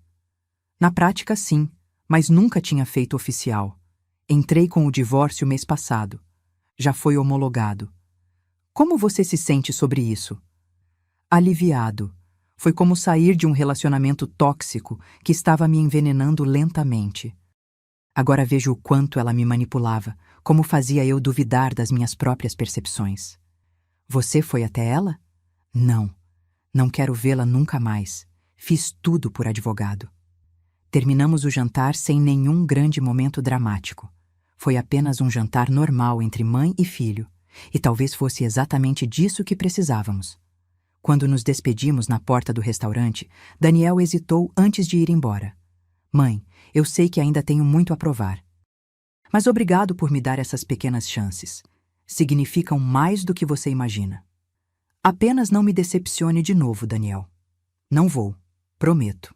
Na prática, sim, mas nunca tinha feito oficial. Entrei com o divórcio mês passado. Já foi homologado. Como você se sente sobre isso? Aliviado. Foi como sair de um relacionamento tóxico que estava me envenenando lentamente. Agora vejo o quanto ela me manipulava, como fazia eu duvidar das minhas próprias percepções. Você foi até ela? Não. Não quero vê-la nunca mais. Fiz tudo por advogado. Terminamos o jantar sem nenhum grande momento dramático. Foi apenas um jantar normal entre mãe e filho, e talvez fosse exatamente disso que precisávamos. Quando nos despedimos na porta do restaurante, Daniel hesitou antes de ir embora. Mãe, eu sei que ainda tenho muito a provar. Mas obrigado por me dar essas pequenas chances. Significam mais do que você imagina. Apenas não me decepcione de novo, Daniel. Não vou, prometo.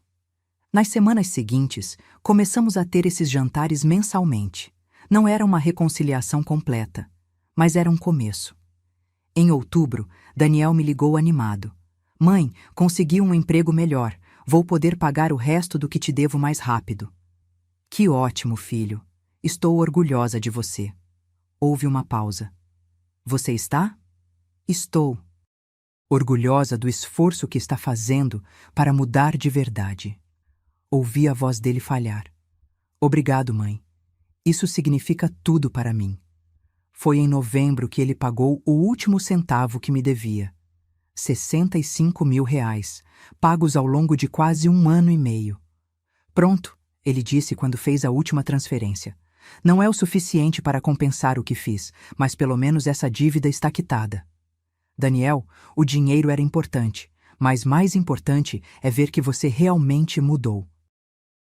Nas semanas seguintes, começamos a ter esses jantares mensalmente. Não era uma reconciliação completa, mas era um começo. Em outubro, Daniel me ligou animado. Mãe, consegui um emprego melhor. Vou poder pagar o resto do que te devo mais rápido. Que ótimo, filho. Estou orgulhosa de você. Houve uma pausa. Você está? Estou. Orgulhosa do esforço que está fazendo para mudar de verdade. Ouvi a voz dele falhar. Obrigado, mãe. Isso significa tudo para mim. Foi em novembro que ele pagou o último centavo que me devia. R$ 65 mil, pagos ao longo de quase 1 ano e meio. Pronto, ele disse quando fez a última transferência. Não é o suficiente para compensar o que fiz, mas pelo menos essa dívida está quitada. Daniel, o dinheiro era importante, mas mais importante é ver que você realmente mudou.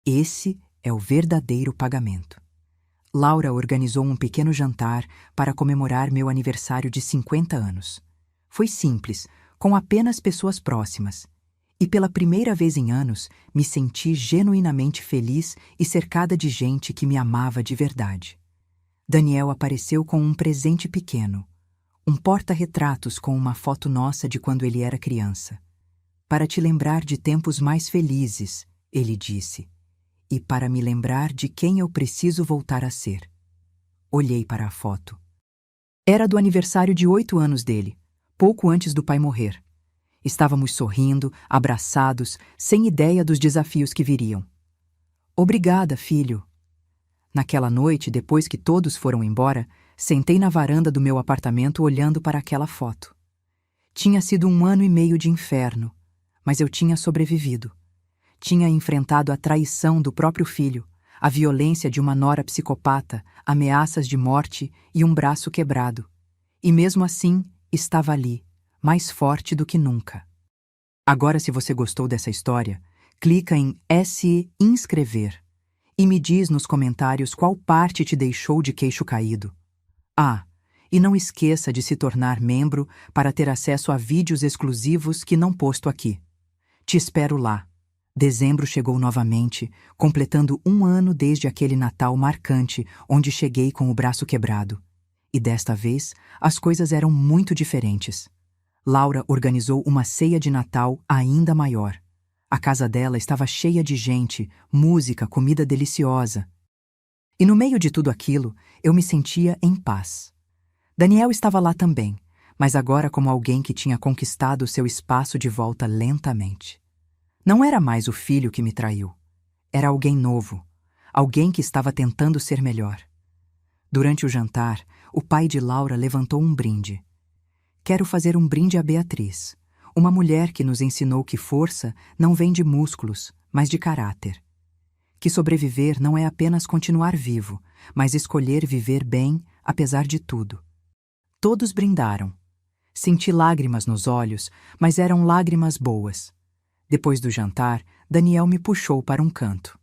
Esse é o verdadeiro pagamento. Laura organizou um pequeno jantar para comemorar meu aniversário de 50 anos. Foi simples, com apenas pessoas próximas. E pela primeira vez em anos, me senti genuinamente feliz e cercada de gente que me amava de verdade. Daniel apareceu com um presente pequeno, um porta-retratos com uma foto nossa de quando ele era criança. Para te lembrar de tempos mais felizes, ele disse, e para me lembrar de quem eu preciso voltar a ser. Olhei para a foto. Era do aniversário de 8 anos dele, pouco antes do pai morrer. Estávamos sorrindo, abraçados, sem ideia dos desafios que viriam. Obrigada, filho. Naquela noite, depois que todos foram embora, sentei na varanda do meu apartamento olhando para aquela foto. Tinha sido 1 ano e meio de inferno, mas eu tinha sobrevivido. Tinha enfrentado a traição do próprio filho, a violência de uma nora psicopata, ameaças de morte e um braço quebrado. E mesmo assim, estava ali, mais forte do que nunca. Agora, se você gostou dessa história, clica em se inscrever e me diz nos comentários qual parte te deixou de queixo caído. Ah, e não esqueça de se tornar membro para ter acesso a vídeos exclusivos que não posto aqui. Te espero lá. Dezembro chegou novamente, completando 1 ano desde aquele Natal marcante onde cheguei com o braço quebrado. E desta vez, as coisas eram muito diferentes. Laura organizou uma ceia de Natal ainda maior. A casa dela estava cheia de gente, música, comida deliciosa. E no meio de tudo aquilo, eu me sentia em paz. Daniel estava lá também, mas agora como alguém que tinha conquistado seu espaço de volta lentamente. Não era mais o filho que me traiu. Era alguém novo, alguém que estava tentando ser melhor. Durante o jantar, o pai de Laura levantou um brinde. Quero fazer um brinde a Beatriz, uma mulher que nos ensinou que força não vem de músculos, mas de caráter. Que sobreviver não é apenas continuar vivo, mas escolher viver bem, apesar de tudo. Todos brindaram. Senti lágrimas nos olhos, mas eram lágrimas boas. Depois do jantar, Daniel me puxou para um canto.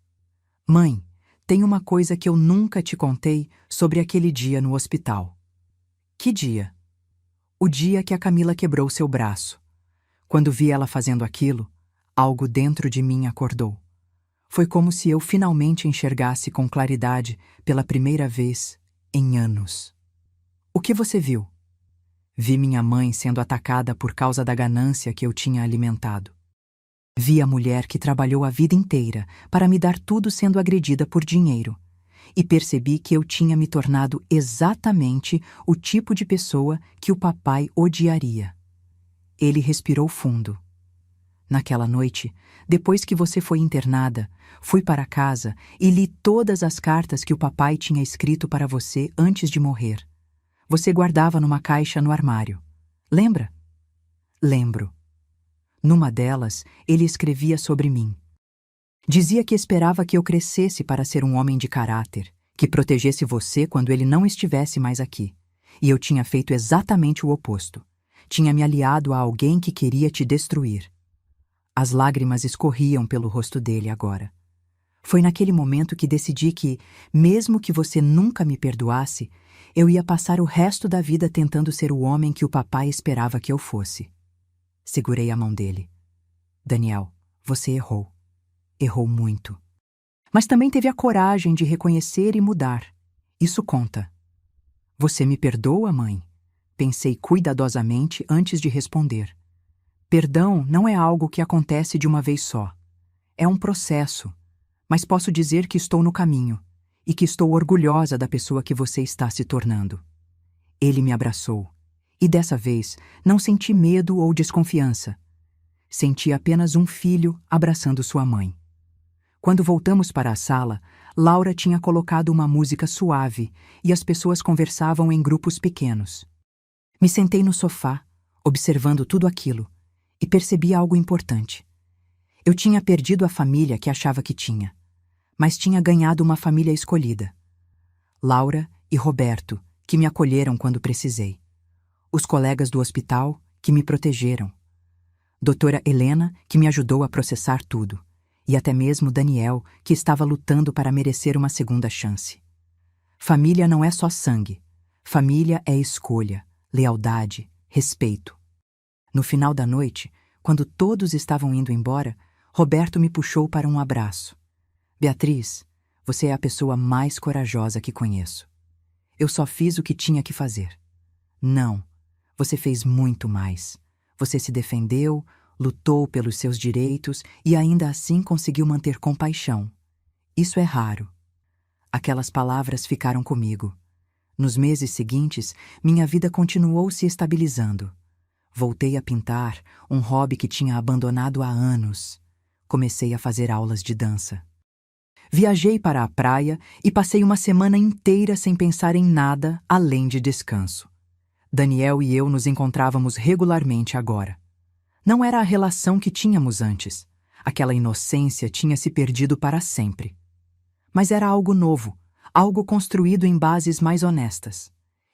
Mãe, tem uma coisa que eu nunca te contei sobre aquele dia no hospital. Que dia? O dia que a Camila quebrou seu braço. Quando vi ela fazendo aquilo, Algo dentro de mim acordou. Foi como se eu finalmente enxergasse com claridade pela primeira vez em anos. O que você viu? Vi minha mãe sendo atacada por causa da ganância que eu tinha alimentado. Vi a mulher que trabalhou a vida inteira para me dar tudo sendo agredida por dinheiro. E percebi que eu tinha me tornado exatamente o tipo de pessoa que o papai odiaria. Ele respirou fundo. Naquela noite, depois que você foi internada, fui para casa e li todas as cartas que o papai tinha escrito para você antes de morrer. Você guardava numa caixa no armário. Lembra? Lembro. Numa delas, ele escrevia sobre mim. Dizia que esperava que eu crescesse para ser um homem de caráter, que protegesse você quando ele não estivesse mais aqui. E eu tinha feito exatamente o oposto. Tinha me aliado a alguém que queria te destruir. As lágrimas escorriam pelo rosto dele agora. Foi naquele momento que decidi que, mesmo que você nunca me perdoasse, eu ia passar o resto da vida tentando ser o homem que o papai esperava que eu fosse. Segurei a mão dele. Daniel, você errou. Errou muito. Mas também teve a coragem de reconhecer e mudar. Isso conta. Você me perdoa, mãe? Pensei cuidadosamente antes de responder. Perdão não é algo que acontece de uma vez só. É um processo. Mas posso dizer que estou no caminho e que estou orgulhosa da pessoa que você está se tornando. Ele me abraçou. E dessa vez não senti medo ou desconfiança. Senti apenas um filho abraçando sua mãe. Quando voltamos para a sala, Laura tinha colocado uma música suave e as pessoas conversavam em grupos pequenos. Me sentei no sofá, observando tudo aquilo, e percebi algo importante. Eu tinha perdido a família que achava que tinha, mas tinha ganhado uma família escolhida. Laura e Roberto, que me acolheram quando precisei. Os colegas do hospital, que me protegeram. Doutora Helena, que me ajudou a processar tudo. E até mesmo Daniel, que estava lutando para merecer uma segunda chance. Família não é só sangue. Família é escolha, lealdade, respeito. No final da noite, quando todos estavam indo embora, Roberto me puxou para um abraço. Beatriz, você é a pessoa mais corajosa que conheço. Eu só fiz o que tinha que fazer. Não, você fez muito mais. Você se defendeu, lutou pelos seus direitos e ainda assim conseguiu manter compaixão. Isso é raro. Aquelas palavras ficaram comigo. Nos meses seguintes, minha vida continuou se estabilizando. Voltei a pintar, um hobby que tinha abandonado há anos. Comecei a fazer aulas de dança. Viajei para a praia e passei uma semana inteira sem pensar em nada além de descanso. Daniel e eu nos encontrávamos regularmente agora. Não era a relação que tínhamos antes. Aquela inocência tinha se perdido para sempre. Mas era algo novo, algo construído em bases mais honestas.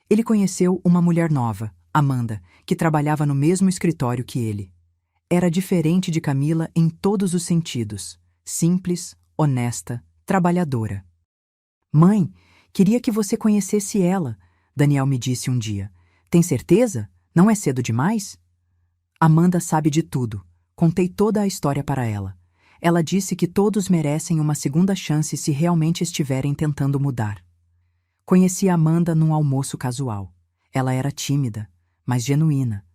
Ele conheceu uma mulher nova, Amanda, que trabalhava no mesmo escritório que ele. Era diferente de Camila em todos os sentidos. Simples, honesta, trabalhadora. Mãe, queria que você conhecesse ela, Daniel me disse um dia. Tem certeza? Não é cedo demais? Amanda sabe de tudo. Contei toda a história para ela. Ela disse que todos merecem uma segunda chance se realmente estiverem tentando mudar. Conheci a Amanda num almoço casual. Ela era tímida, mas genuína.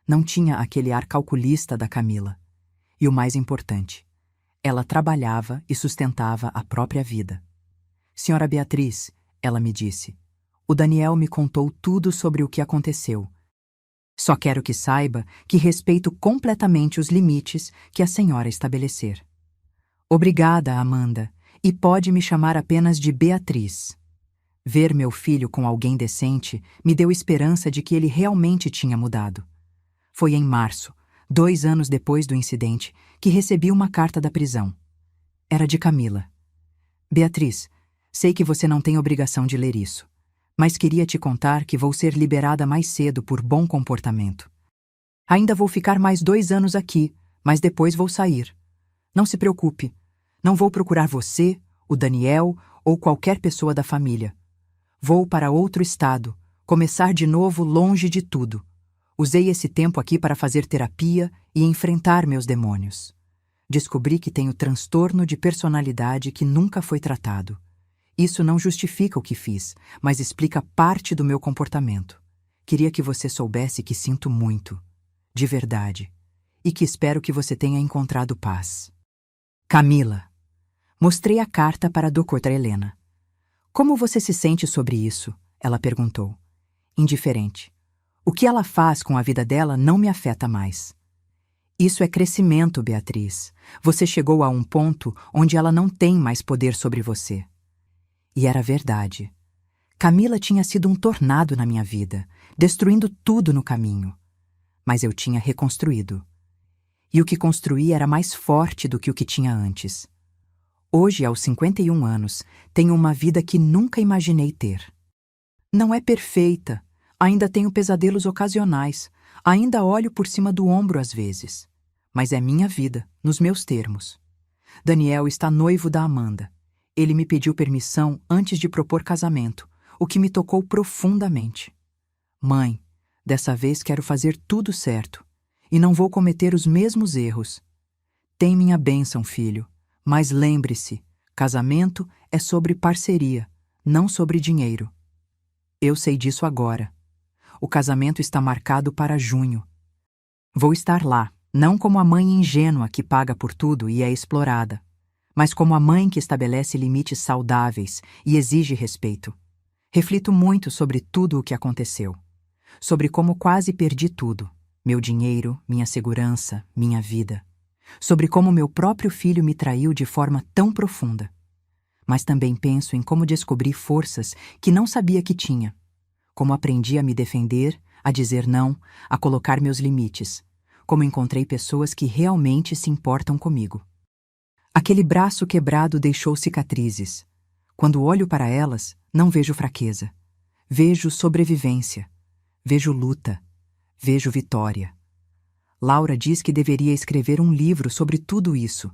Não tinha aquele ar calculista da Camila. E o mais importante, ela trabalhava e sustentava a própria vida. Senhora Beatriz, ela me disse, o Daniel me contou tudo sobre o que aconteceu. Só quero que saiba que respeito completamente os limites que a senhora estabelecer. Obrigada, Amanda, e pode me chamar apenas de Beatriz. Ver meu filho com alguém decente me deu esperança de que ele realmente tinha mudado. Foi em março, 2 anos depois do incidente, que recebi uma carta da prisão. Era de Camila. Beatriz, sei que você não tem obrigação de ler isso, mas queria te contar que vou ser liberada mais cedo por bom comportamento. Ainda vou ficar mais 2 anos aqui, mas depois vou sair. Não se preocupe, não vou procurar você, o Daniel ou qualquer pessoa da família. Vou para outro estado, começar de novo longe de tudo. Usei esse tempo aqui para fazer terapia e enfrentar meus demônios. Descobri que tenho transtorno de personalidade que nunca foi tratado. Isso não justifica o que fiz, mas explica parte do meu comportamento. Queria que você soubesse que sinto muito, de verdade, e que espero que você tenha encontrado paz. Camila. Mostrei a carta para a doutora Helena. Como você se sente sobre isso? Ela perguntou. Indiferente. O que ela faz com a vida dela não me afeta mais. Isso é crescimento, Beatriz. Você chegou a um ponto onde ela não tem mais poder sobre você. E era verdade. Camila tinha sido um tornado na minha vida, destruindo tudo no caminho. Mas eu tinha reconstruído. E o que construí era mais forte do que o que tinha antes. Hoje, aos 51 anos, tenho uma vida que nunca imaginei ter. Não é perfeita, ainda tenho pesadelos ocasionais, ainda olho por cima do ombro às vezes. Mas é minha vida, nos meus termos. Daniel está noivo da Amanda. Ele me pediu permissão antes de propor casamento, o que me tocou profundamente. Mãe, dessa vez quero fazer tudo certo, e não vou cometer os mesmos erros. Tem minha bênção, filho, mas lembre-se, casamento é sobre parceria, não sobre dinheiro. Eu sei disso agora. O casamento está marcado para junho. Vou estar lá, não como a mãe ingênua que paga por tudo e é explorada, mas como a mãe que estabelece limites saudáveis e exige respeito. Reflito muito sobre tudo o que aconteceu, sobre como quase perdi tudo, meu dinheiro, minha segurança, minha vida, sobre como meu próprio filho me traiu de forma tão profunda. Mas também penso em como descobri forças que não sabia que tinha, como aprendi a me defender, a dizer não, a colocar meus limites, como encontrei pessoas que realmente se importam comigo. Aquele braço quebrado deixou cicatrizes. Quando olho para elas, não vejo fraqueza. Vejo sobrevivência. Vejo luta. Vejo vitória. Laura diz que deveria escrever um livro sobre tudo isso.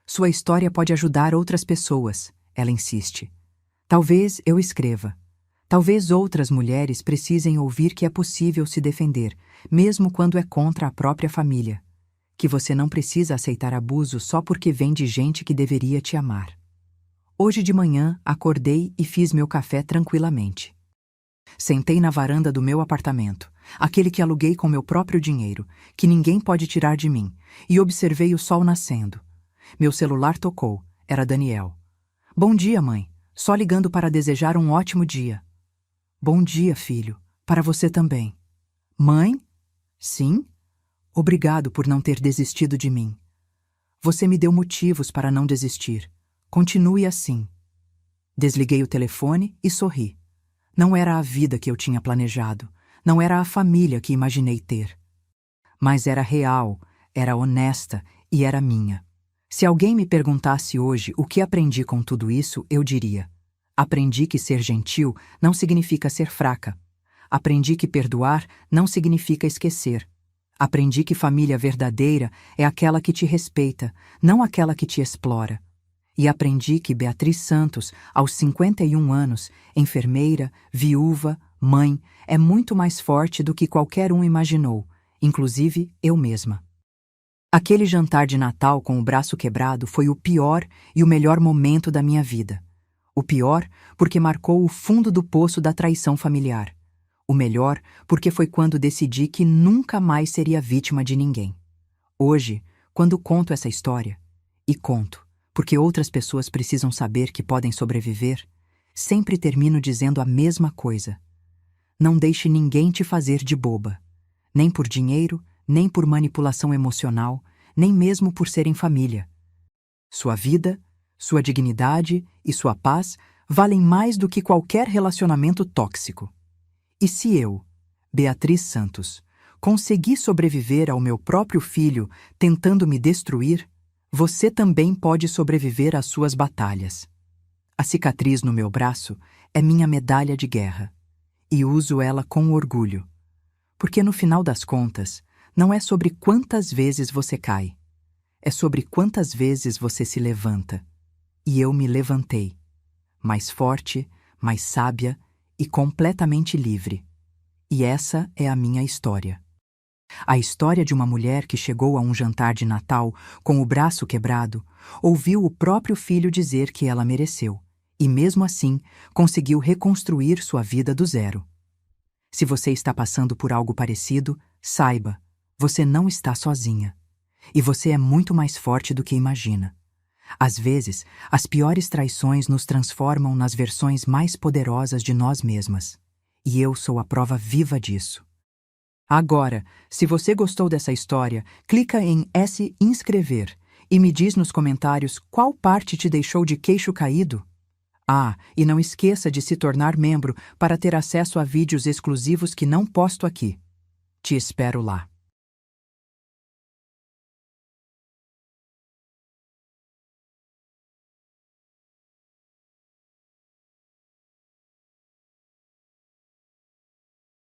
Sua história pode ajudar outras pessoas, ela insiste. Talvez eu escreva. Talvez outras mulheres precisem ouvir que é possível se defender, mesmo quando é contra a própria família. Que você não precisa aceitar abuso só porque vem de gente que deveria te amar. Hoje de manhã, acordei e fiz meu café tranquilamente. Sentei na varanda do meu apartamento, aquele que aluguei com meu próprio dinheiro, que ninguém pode tirar de mim, e observei o sol nascendo. Meu celular tocou. Era Daniel. Bom dia, mãe. Só ligando para desejar um ótimo dia. Bom dia, filho. Para você também. Mãe? Sim? Obrigado por não ter desistido de mim. Você me deu motivos para não desistir. Continue assim. Desliguei o telefone e sorri. Não era a vida que eu tinha planejado. Não era a família que imaginei ter. Mas era real, era honesta e era minha. Se alguém me perguntasse hoje o que aprendi com tudo isso, eu diria: aprendi que ser gentil não significa ser fraca. Aprendi que perdoar não significa esquecer. Aprendi que família verdadeira é aquela que te respeita, não aquela que te explora. E aprendi que Beatriz Santos, aos 51 anos, enfermeira, viúva, mãe, é muito mais forte do que qualquer um imaginou, inclusive eu mesma. Aquele jantar de Natal com o braço quebrado foi o pior e o melhor momento da minha vida. O pior porque marcou o fundo do poço da traição familiar. O melhor porque foi quando decidi que nunca mais seria vítima de ninguém. Hoje, quando conto essa história, e conto, porque outras pessoas precisam saber que podem sobreviver, sempre termino dizendo a mesma coisa. Não deixe ninguém te fazer de boba, nem por dinheiro, nem por manipulação emocional, nem mesmo por serem família. Sua vida, sua dignidade e sua paz valem mais do que qualquer relacionamento tóxico. E se eu, Beatriz Santos, consegui sobreviver ao meu próprio filho tentando me destruir, você também pode sobreviver às suas batalhas. A cicatriz no meu braço é minha medalha de guerra, e uso ela com orgulho. Porque no final das contas, não é sobre quantas vezes você cai, é sobre quantas vezes você se levanta. E eu me levantei, mais forte, mais sábia e completamente livre. E essa é a minha história. A história de uma mulher que chegou a um jantar de Natal com o braço quebrado, ouviu o próprio filho dizer que ela mereceu, e mesmo assim conseguiu reconstruir sua vida do zero. Se você está passando por algo parecido, saiba, você não está sozinha. E você é muito mais forte do que imagina. Às vezes, as piores traições nos transformam nas versões mais poderosas de nós mesmas. E eu sou a prova viva disso. Agora, se você gostou dessa história, clica em S inscrever e me diz nos comentários qual parte te deixou de queixo caído. Ah, e não esqueça de se tornar membro para ter acesso a vídeos exclusivos que não posto aqui. Te espero lá.